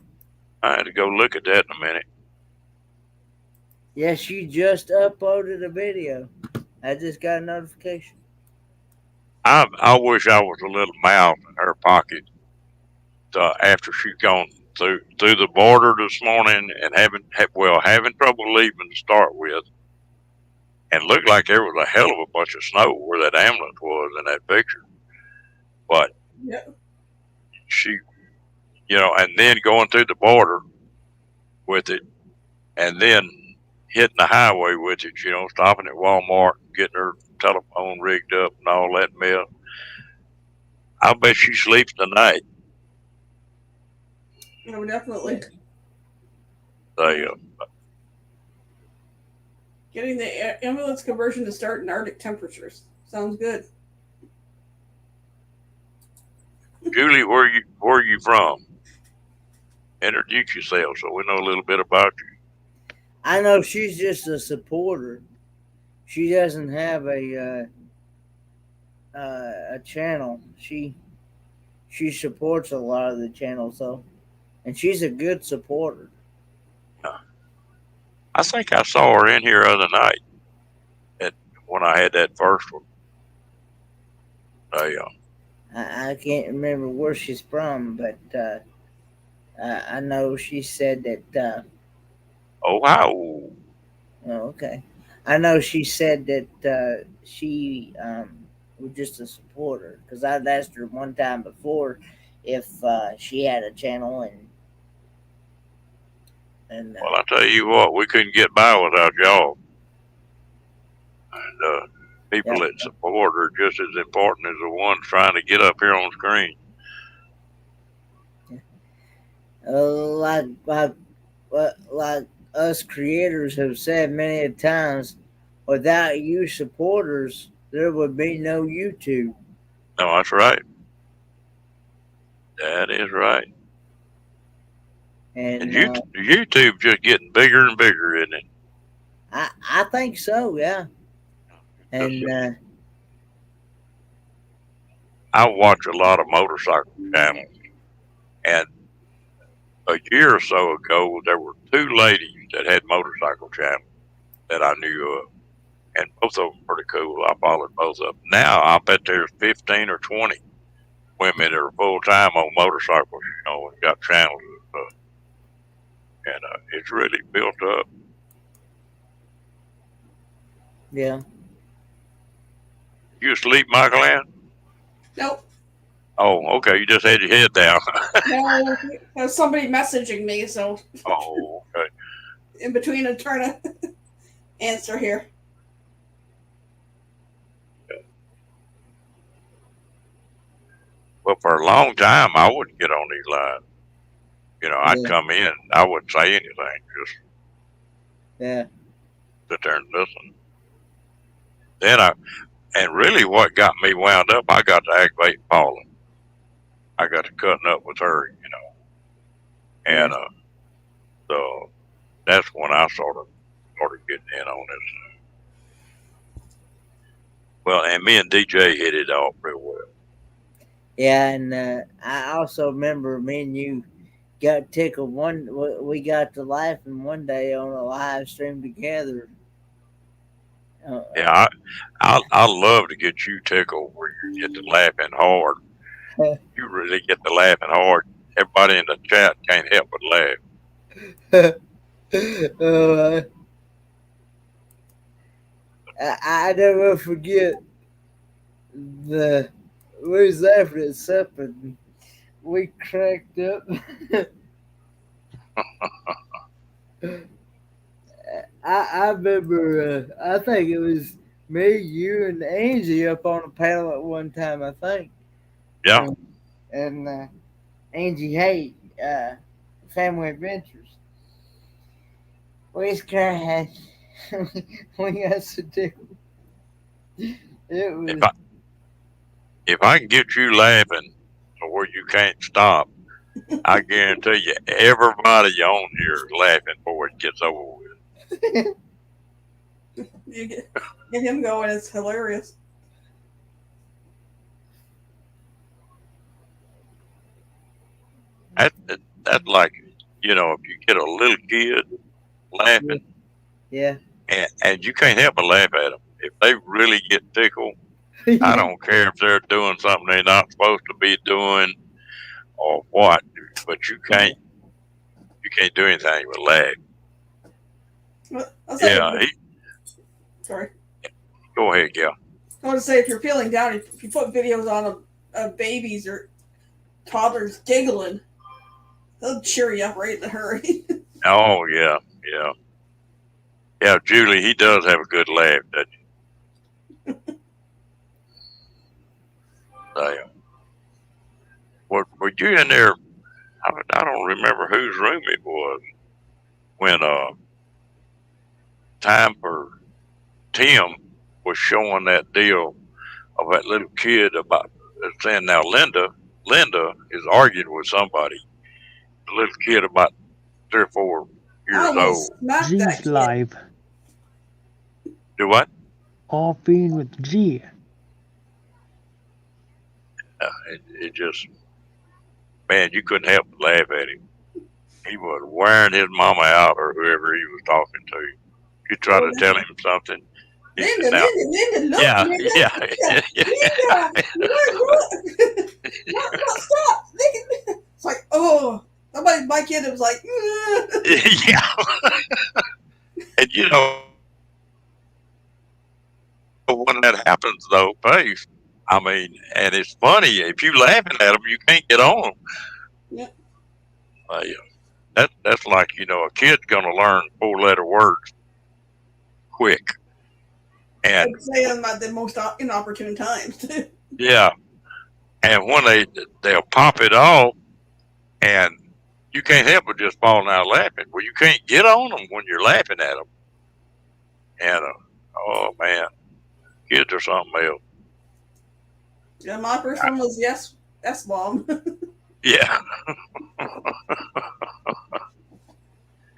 I had to go look at that in a minute. Yeah, she just uploaded a video. I just got a notification. I wish I was a little mouse in her pocket after she'd gone through the border this morning and having trouble leaving to start with, and looked like there was a hell of a bunch of snow where that ambulance was in that picture. But Yeah. she, and then going through the border with it, and then hitting the highway with it, stopping at Walmart, getting her telephone rigged up and all that mess. I bet she sleeps tonight. No, definitely. They, Getting the ambulance conversion to start in Arctic temperatures. Sounds good. Julie, where are you from? Introduce yourself so we know a little bit about you. I know she's just a supporter. She doesn't have a channel. She supports a lot of the channels though, and she's a good supporter. I think I saw her in here other night when I had that first one. I can't remember where she's from, but I know she said that. Ohio. Oh, okay. I know she said that she was just a supporter because I'd asked her one time before if she had a channel and Well, I tell you what, we couldn't get by without y'all. And people yeah. that support are just as important as the ones trying to get up here on screen. Like us creators have said many times, without you supporters, there would be no YouTube. No, that's right. That is right. And And YouTube just getting bigger and bigger, isn't it? I think so, yeah. And I watch a lot of motorcycle channels, and a year or so ago, there were two ladies that had motorcycle channels that I knew of, and both of them pretty cool. I followed both of them. Now I bet there's 15 or 20 women that are full time on motorcycles, and got channels and stuff. And it's really built up. yeah. You asleep, Michael Ann? Nope. Oh, okay. You just had your head down. No, there's somebody messaging me, so Oh, okay. in between I'm trying to answer here. Well, for a long time, I wouldn't get on these lines. I'd Yeah. come in, I wouldn't say anything, just Yeah. sit there and listen. And really what got me wound up, I got to aggravate Paula. I got to cutting up with her, and so that's when I sort of started getting in on this. Well, and me and DJ hit it off real well. Yeah, and I also remember me and you got tickled we got to laughing one day on a live stream together. Yeah, I love to get you tickled where you get to laughing hard. You really get to laughing hard. Everybody in the chat can't help but laugh. I never forget we was laughing at something. We cracked up. I remember. I think it was me, you, and Angie up on a panel at one time. I think. Yeah. And Angie Hay, Family Adventures. We just cried. We got so tickled. It was. If I can get you laughing to where you can't stop, I guarantee you everybody on here is laughing before it gets over with. You get him going, it's hilarious. That's like, if you get a little kid laughing, Yeah. and you can't help but laugh at them. If they really get tickled, I don't care if they're doing something they're not supposed to be doing or what, but you can't do anything but laugh. Yeah. Sorry. Go ahead, Gil. I want to say, if you're feeling down, if you put videos on of babies or toddlers giggling, they'll cheer you up right in a hurry. Oh, yeah. Yeah, Julie, he does have a good laugh, doesn't he? Were you in there? I don't remember whose room it was when Time for Tim was showing that deal of that little kid about saying now Linda is arguing with somebody. The little kid about 3 or 4 years old. G's live. Do what? Offbeing with G. It just, man, you couldn't help but laugh at him. He was wearing his mama out or whoever he was talking to. You try to tell him something, Linda, Now, look, yeah, Linda, yeah, Linda, yeah, Linda, what, stop. It's like, oh, somebody, my kid was like, yeah. And when that happens though, Pace, I mean, and it's funny if you laughing at them, you can't get on them. yeah. Yeah. That's like a kid's gonna learn 4-letter words quick, and And say them at the most inopportune times. yeah, and when they'll pop it off, and you can't help but just falling out laughing. Well, you can't get on them when you're laughing at them, and oh man, kids are something else. Yeah, my first one was yes, mom. Yeah,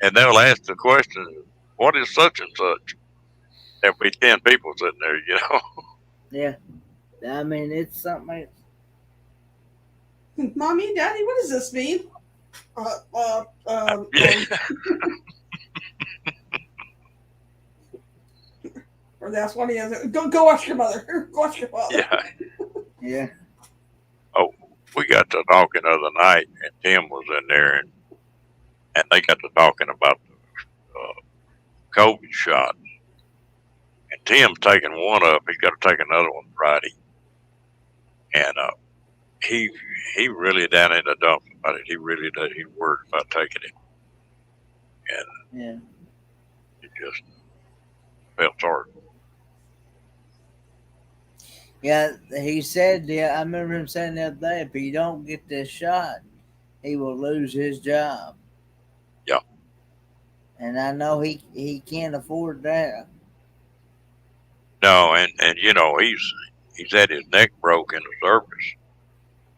and they'll ask the question, "What is such and such?" There'll be 10 people sitting there. Yeah. I mean, it's something else. Mommy, Daddy, what does this mean? Yeah, Or that's what he is. Go watch your mother. Go watch your father. yeah. Yeah. Oh, we got to talking the other night, and Tim was in there, and they got to talking about the COVID shot. And Tim's taking one up. He's got to take another one Friday, and he really down in the dumps about it. He really does. He's worried about taking it, and Yeah. he just felt sorry. Yeah, he said, yeah, I remember him saying the other day, if he don't get this shot, he will lose his job. Yeah. And I know he can't afford that. No, and he's had his neck broke in the service,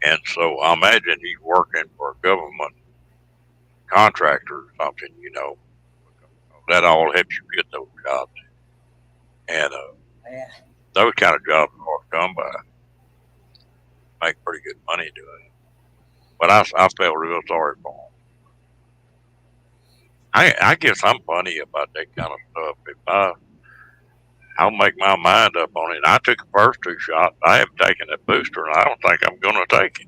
and so I imagine he's working for a government contractor or something. That all helps you get those jobs, and Yeah. those kind of jobs are hard to come by. Make pretty good money doing it, but I felt real sorry for him. I guess I'm funny about that kind of stuff. If I'll make my mind up on it. I took the first 2 shots. I haven't taken that booster, and I don't think I'm going to take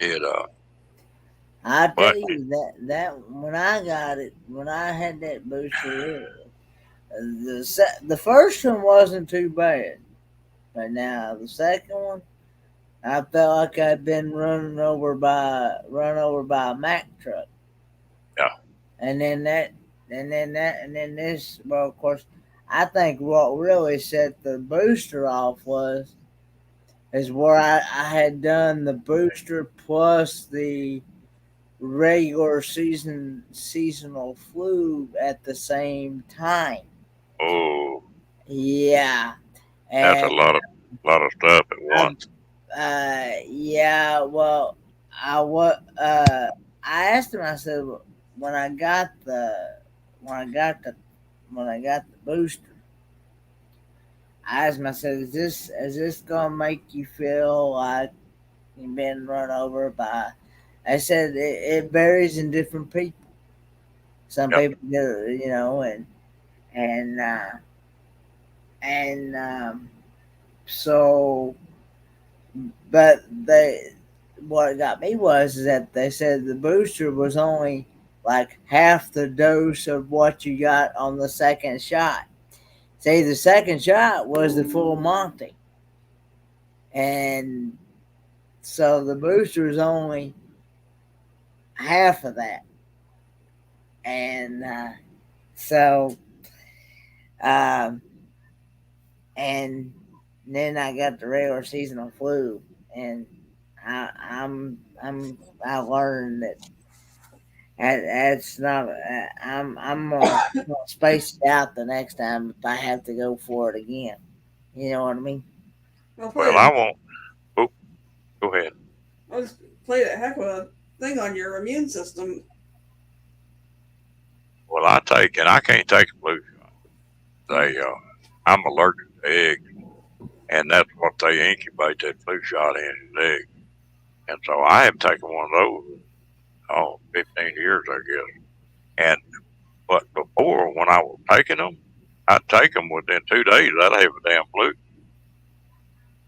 it. I tell But you that when I got it, when I had that booster, the first one wasn't too bad, but now the second one, I felt like I'd been run over by a Mack truck. Yeah. And then this. Well, of course, I think what really set the booster off is where I had done the booster plus the regular seasonal flu at the same time. oh, Yeah. that's a And lot of stuff at once. yeah, well, I asked him. I said, when I got the booster, I asked him. I said, is this gonna make you feel like you've been run over by? I said it varies in different people. Some Yep. people get, and so, but what got me was that they said the booster was only like half the dose of what you got on the second shot. Say the second shot was the full Monty, and so the booster is only half of that, and so and then I got the regular seasonal flu, and I learned that that's not. I'm gonna space it out the next time if I have to go for it again. You know what I mean? Well, I won't. Oh, go ahead. I'll just play a heck of a thing on your immune system. Well, I can't take a flu shot. I'm allergic to eggs, and that's what they incubate that flu shot in is eggs. And so I have taken one of those, 15 years, I guess. But before, when I was taking them, I'd take them within 2 days. I'd have a damn flu,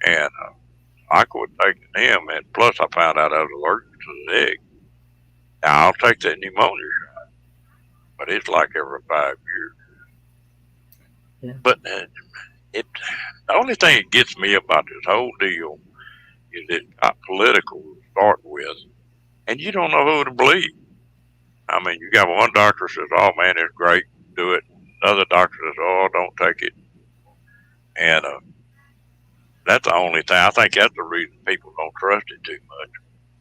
and I quit taking them. And plus, I found out I was allergic to the egg. Now I'll take that pneumonia shot, but it's like every 5 years. Yeah. But the only thing that gets me about this whole deal is it got political to start with, and you don't know who to believe. I mean, you got one doctor says, "Oh man, it's great, do it." Another doctor says, "Oh, don't take it," and that's the only thing. I think that's the reason people don't trust it too much.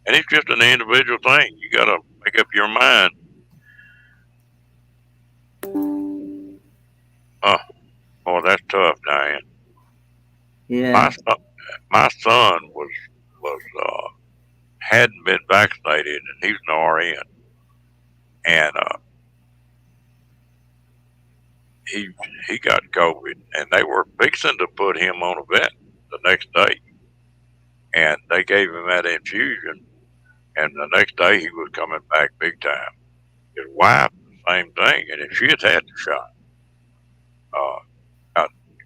And it's just an individual thing. You got to make up your mind. Oh, that's tough, Diane. Yeah. My son was hadn't been vaccinated, and he's an RN, and he got COVID, and they were fixing to put him on a vent the next day, and they gave him that infusion, and the next day he was coming back big time. His wife, the same thing, and if she had had the shot,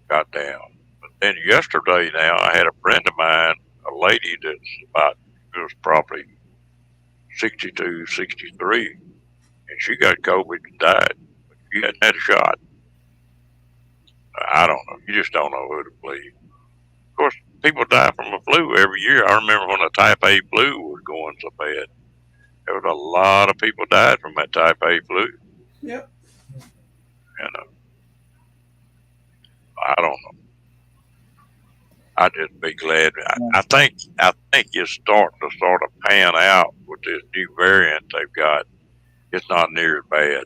got down. But then yesterday, now I had a friend of mine, a lady that's about, it was probably 62, 63, and she got COVID and died. But she hadn't had a shot. I don't know. You just don't know who to believe. Of course, people die from the flu every year. I remember when the type A flu was going so bad. There was a lot of people died from that type A flu. Yep. And I don't know. I'd just be glad. I think it's starting to sort of pan out with this new variant they've got. It's not near as bad.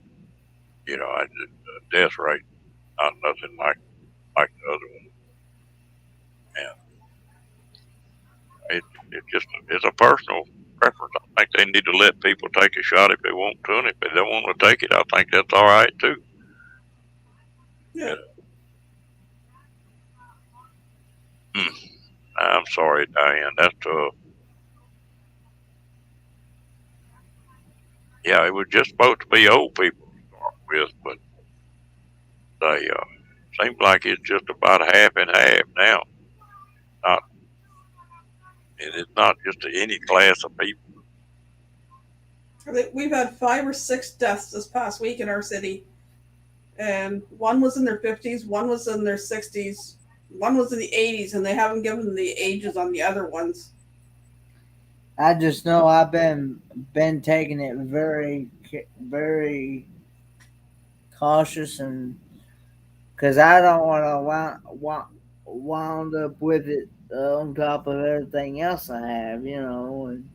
You know, the death rate not nothing like the other one. And it's a personal preference. I think they need to let people take a shot if they want to, and if they don't want to take it, I think that's all right too. Yeah. I'm sorry, Diane. That's tough. Yeah, it was just supposed to be old people to start with, but they seems like it's just about half and half now. And it's not just any class of people. We've had 5 or 6 deaths this past week in our city, and one was in their 50s, one was in their 60s, one was in the 80s, and they haven't given the ages on the other ones. I just know I've been taking it very, very cautious, and because I don't want to wound up with it on top of everything else I have, you know. And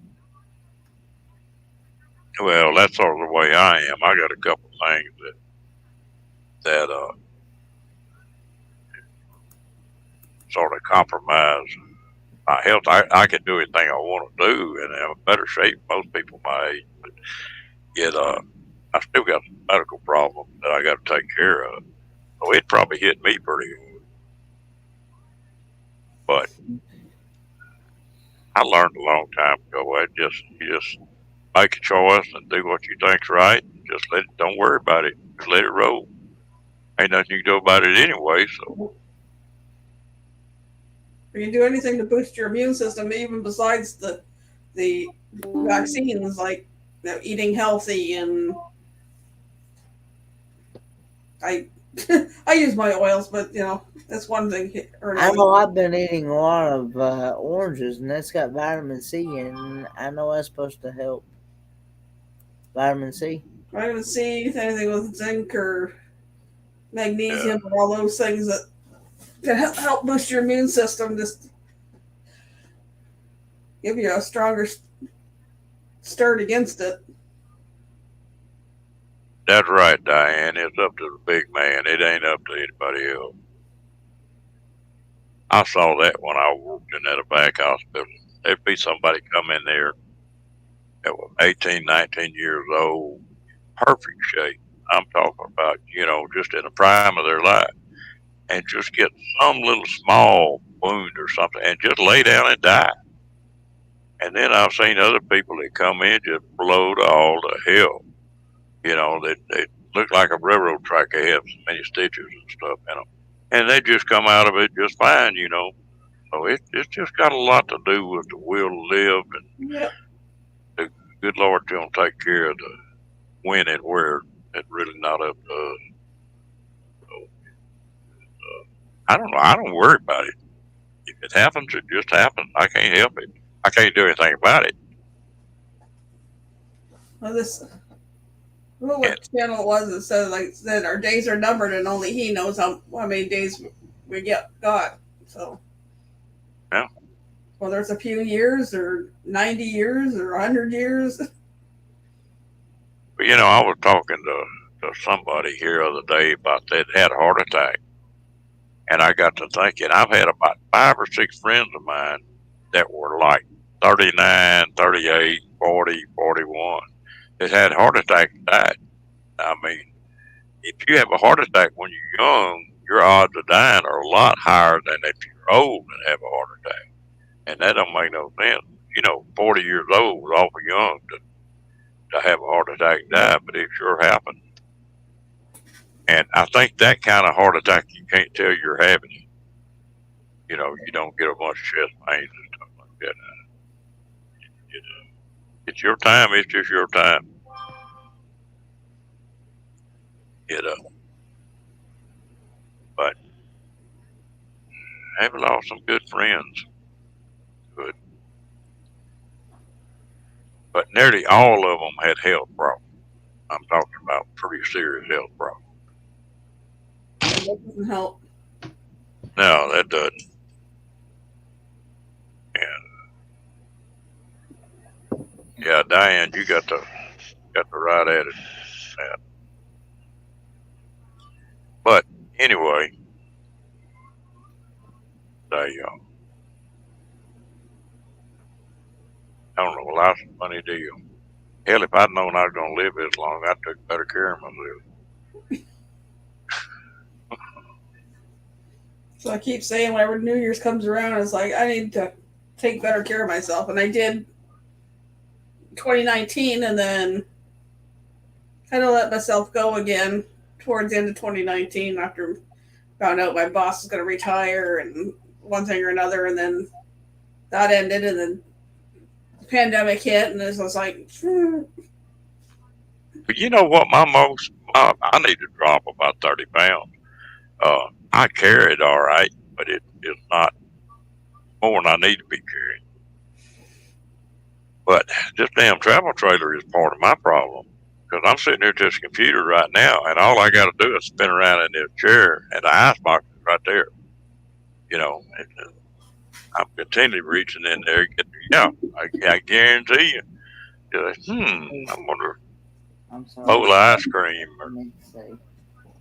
Well, that's sort of the way I am. I got a couple things that sort of compromise my health. I can do anything I want to do, and I'm in better shape than most people my age. But yet, I still got some medical problems that I got to take care of. So it probably hit me pretty good. But I learned a long time ago. You just make a choice and do what you think's right. Just don't worry about it. Just let it roll. Ain't nothing you can do about it anyway. So You can do anything to boost your immune system, even besides the vaccines, like eating healthy, and I use my oils, but that's one thing. I know I've been eating a lot of oranges, and that's got vitamin C, and I know that's supposed to help. Vitamin C. Vitamin C, anything with zinc or magnesium, or all those things that can help boost your immune system, just give you a stronger start against it. that's right, Diane. It's up to the big man. It ain't up to anybody else. I saw that when I worked in that back hospital. There'd be somebody come in there that was 18, 19 years old, perfect shape. I'm talking about, just in the prime of their life, and just get some little small wound or something and just lay down and die. And then I've seen other people that come in just blow to all the hell. They look like a railroad track. They have so many stitches and stuff in them, and they just come out of it just fine, you know. So it's just got a lot to do with the will to live, and Yep. the good Lord's gonna take care of the when and where. It's really not up to us. So, I don't know. I don't worry about it. If it happens, it just happens. I can't help it. I can't do anything about it. Well, this. What channel it was that said our days are numbered and only he knows how many days we got. So Yeah. whether it's a few years or 90 years or 100 years. But you know, I was talking to somebody here the other day about that had a heart attack, and I got to thinking. I've had about 5 or 6 friends of mine that were like 39, 38, 40, 41 that had heart attack and died. I mean, if you have a heart attack when you're young, your odds of dying are a lot higher than if you're old and have a heart attack. And that don't make no sense. You know, 40 years old was awful young to have a heart attack and die, but it sure happened. And I think that kind of heart attack, you can't tell you're having it. You know, you don't get a bunch of chest pains and stuff like that. It's your time. It's just your time. But I've lost some good friends. Good. But nearly all of them had health problems. I'm talking about pretty serious health problems. That doesn't help. No, that doesn't. And yeah, Diane, you got the right attitude. But anyway, I don't know. Life's a funny deal. Hell, if I'd known I was going to live this long, I'd took better care of myself. So I keep saying whenever New Year's comes around, it's like I need to take better care of myself, and I did 2019, and then kind of let myself go again towards the end of 2019 after found out my boss was going to retire and one thing or another, and then that ended, and then the pandemic hit, and it was like. But you know what? I need to drop about 30 pounds. I carry it all right, but it's not more than I need to be carrying. But this damn travel trailer is part of my problem. Because I'm sitting here at this computer right now, and all I got to do is spin around in this chair, and the icebox is right there. You know, I'm continually reaching in there. I guarantee you. I wonder, I'm sorry. bowl of ice cream. I meant to say.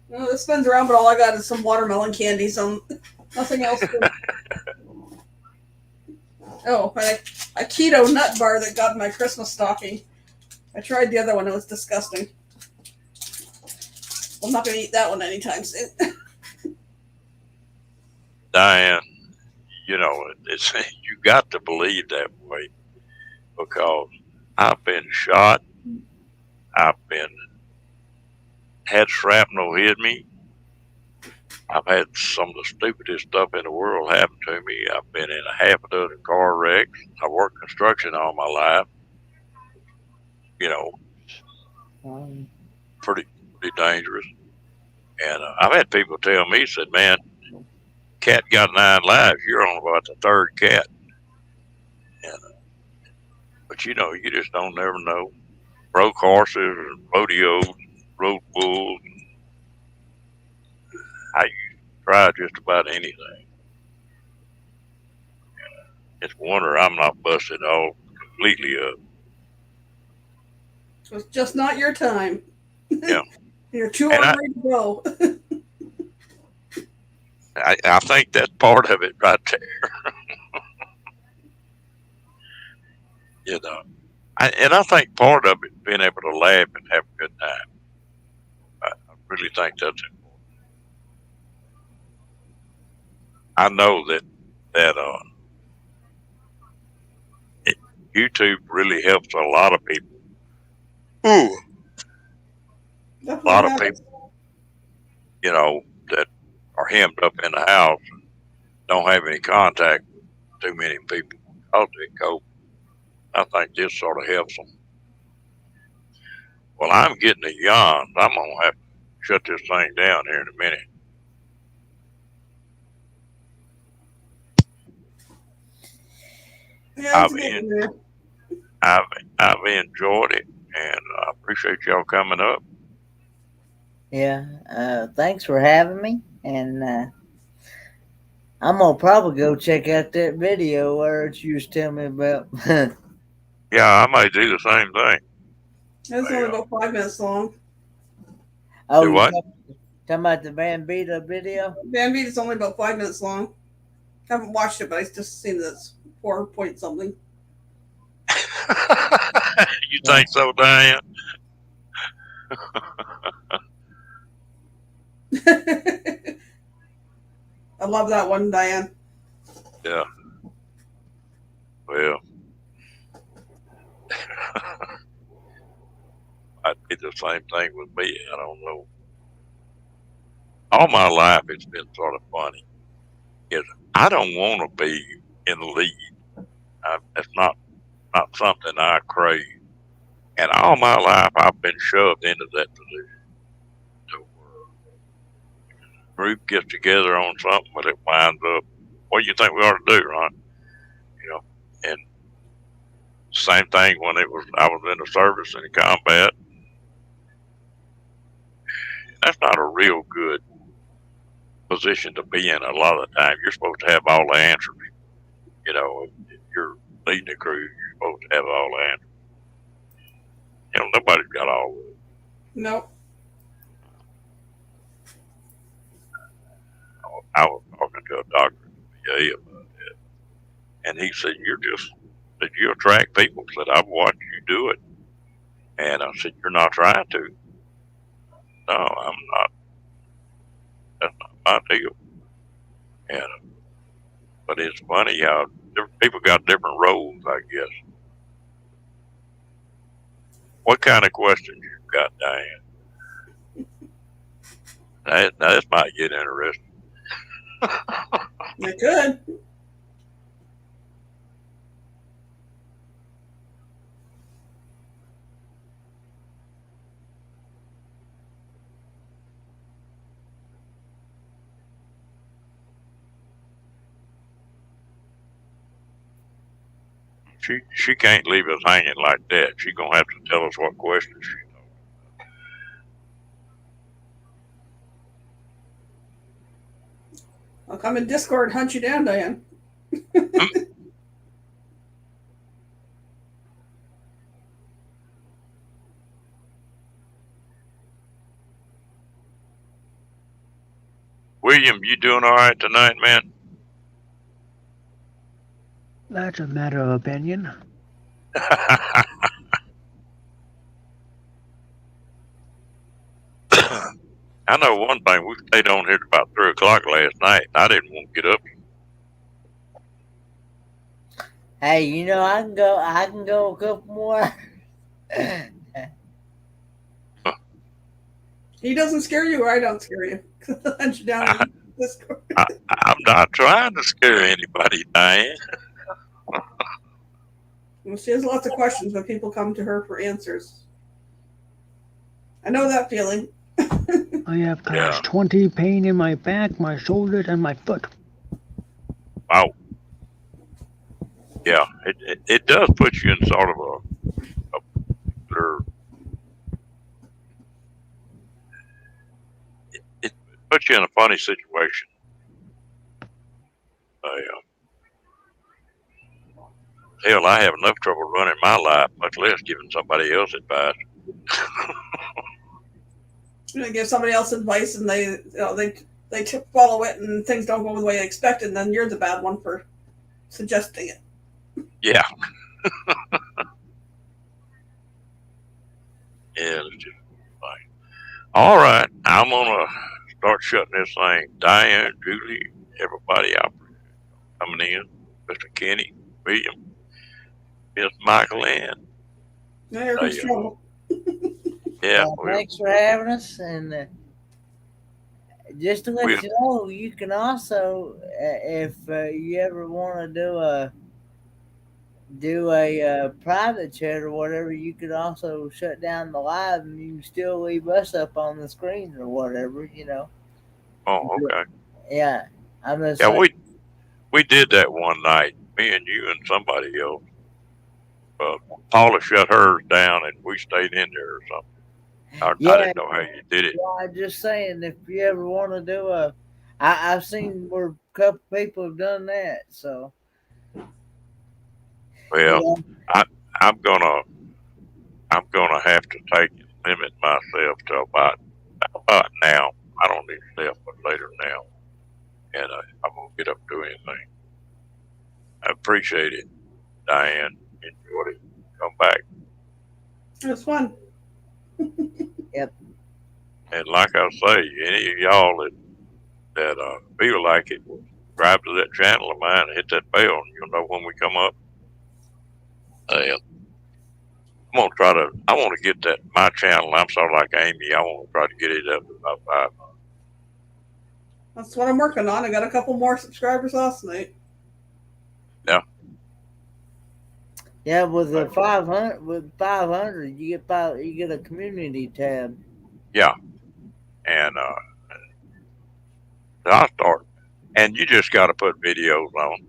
Well, it spins around, but all I got is some watermelon candy, so nothing else. Oh, a keto nut bar that got in my Christmas stocking. I tried the other one; it was disgusting. I'm not going to eat that one anytime soon. Diane, you know, it's you got to believe that way because I've been shot. I've had shrapnel hit me. I've had some of the stupidest stuff in the world happen to me. I've been in a half a dozen car wrecks. I worked construction all my life. You know, pretty dangerous. And I've had people tell me, said, man, cat got 9 lives. You're on about the 3rd cat. And, but you know, you just don't never know. Broke horses and rodeos, road bulls. I try just about anything. It's a wonder I'm not busted all completely up. It's just not your time. Yeah. You're too And hungry to go. I think that's part of it right there. You know, I think part of it being able to laugh and have a good time. I really think that's important. I know that YouTube really helps a lot of people. Ooh. A Definitely lot of have. people, that are hemmed up in the house and don't have any contact with too many people because of COVID. I think this sort of helps them. Well, I'm getting a yawn. I'm gonna have to shut this thing down here in a minute. Yeah, it's I've a good en- one there. I've enjoyed it, and I appreciate y'all coming up. Yeah. Thanks for having me. And I'm gonna probably go check out that video where you was telling me about. Yeah, I may do the same thing. It's only about 5 minutes long. Oh, Do you what? talking about the Van Beta video? Van Beat is only about 5 minutes long. I haven't watched it, but I just seen this 4 point something. You Yeah. think so, Diane? I love that one, Diane. Yeah. Well, I'd be the same thing with me. I don't know. All my life, it's been sort of funny. Is I don't want to be in the lead. It's not something I crave. And all my life, I've been shoved into that position. So, group gets together on something, but it winds up, what do you think we ought to do, right? And same thing when I was in the service in combat. That's not a real good position to be in a lot of the time. You're supposed to have all the answers. If you're leading a crew, you're supposed to have all the answers. Nobody's got all of it. Nope. I was talking to a doctor at the VA about that, and he said, you attract people. Said, I've watched you do it. And I said, you're not trying to. No, I'm not. That's not my deal. But it's funny how different people got different roles, I guess. What kind of questions you got, Diane? Now this might get interesting. It could. She can't leave us hanging like that. She's gonna have to tell us what questions she knows. I'll come in Discord and hunt you down, Diane. William, you doing all right tonight, man? That's a matter of opinion. I know one thing. We stayed on here about 3 o'clock last night. And I didn't want to get up. Hey, I can go a couple more. He doesn't scare you, or I don't scare you. Hunt you down in Discord. I'm not trying to scare anybody, Diane. Well, she has lots of questions, but people come to her for answers. I know that feeling. I have class 20 pain in my back, my shoulders, and my foot. Wow. Yeah, it does put you in sort of it puts you in a funny situation. Hell, I have enough trouble running my life, much less giving somebody else advice. You give somebody else advice, and they follow it, and things don't go the way they expected, and then you're the bad one for suggesting it. Yeah. Yeah, it's just fine. All right, I'm gonna start shutting this thing. Diane, Julie, everybody out coming in. Mr. Kenny, William, Miss Michael Ann. Now here comes trouble. Yeah, Thanks for having us, and just to we let you know, you can also, if you ever want to do a private chat or whatever, you could also shut down the live, and you can still leave us up on the screen or whatever, you know. oh, okay. Yeah, I'm just Yeah, saying. we did that one night. Me and you and somebody else. Paula shut hers down, and we stayed in there or something. I Yeah, didn't know how you did it. I'm just saying, if you ever want to do I've seen where a couple people have done that, so Well, yeah. I, I'm gonna have to take and limit myself to about now. I don't need to stay up much later now, and I'm gonna get up and do anything. I appreciate it, Diane. Enjoyed it. Come back, It was fun. Yep. and like I say, any of y'all that feel like it, will subscribe to that channel of mine and hit that bell, and you'll know when we come up. I'm gonna try to. I want to get that my channel. I'm sort of like Amy. I want to try to get it up to about 500. That's what I'm working on. I got a couple more subscribers last night. Yeah, with the 500, you get a community tab. Yeah, and I'll start. And you just got to put videos on,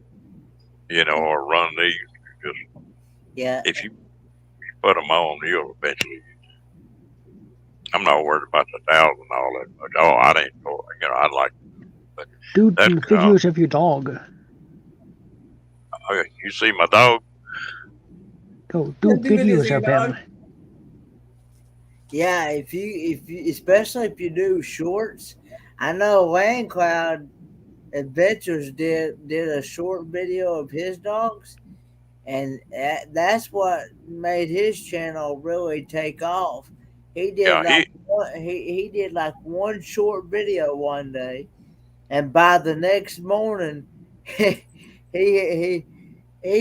or run these. Just Yeah. if you put them on, you'll eventually. I'm not worried about the 1,000 and all that much. Oh, I ain't. I'd like. But Do that's videos of your dog. okay. You see my dog? Go do videos of him. Yeah, if you especially if you do shorts, I know Land Cloud Adventures did a short video of his dogs, and that's what made his channel really take off. He did he did like one short video one day, and by the next morning, he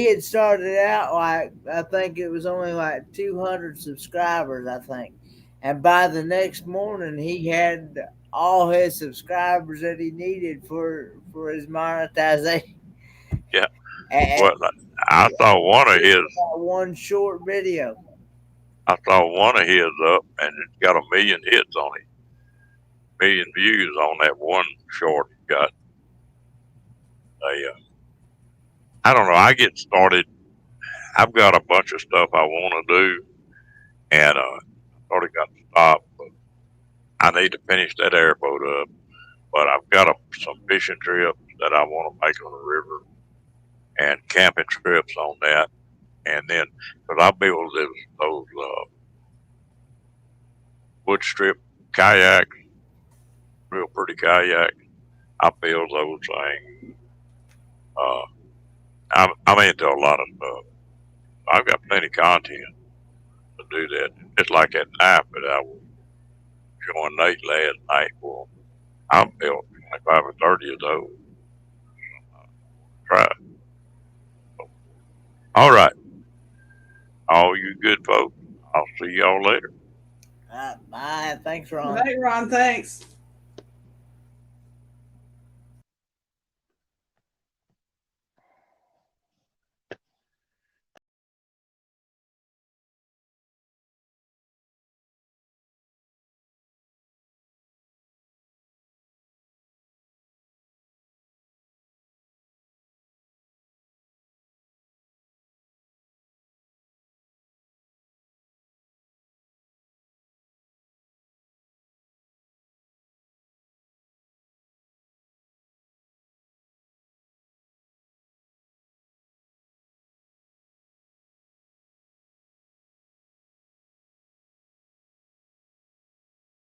had started out like, I think it was only like 200 subscribers, I think, and by the next morning he had all his subscribers that he needed for his monetization. Yeah. And Well, I saw one of his. One short video. I saw one of his up, and it's got 1 million hits on it, 1 million views on that one short he got. I don't know. I get started. I've got a bunch of stuff I want to do, and sort of got to stop. But I need to finish that airboat up. But I've got some fishing trips that I want to make on the river, and camping trips on that. And then, because I build those wood strip kayaks, real pretty kayaks. I build those things. I'm into a lot of stuff. I've got plenty of content to do that. Just like that knife that I was showing Nate last night. Well, I built 25 or 30 of those. Try. All right. All you good folks. I'll see y'all later. Bye. Thanks, Ron. All right, Ron. Thanks.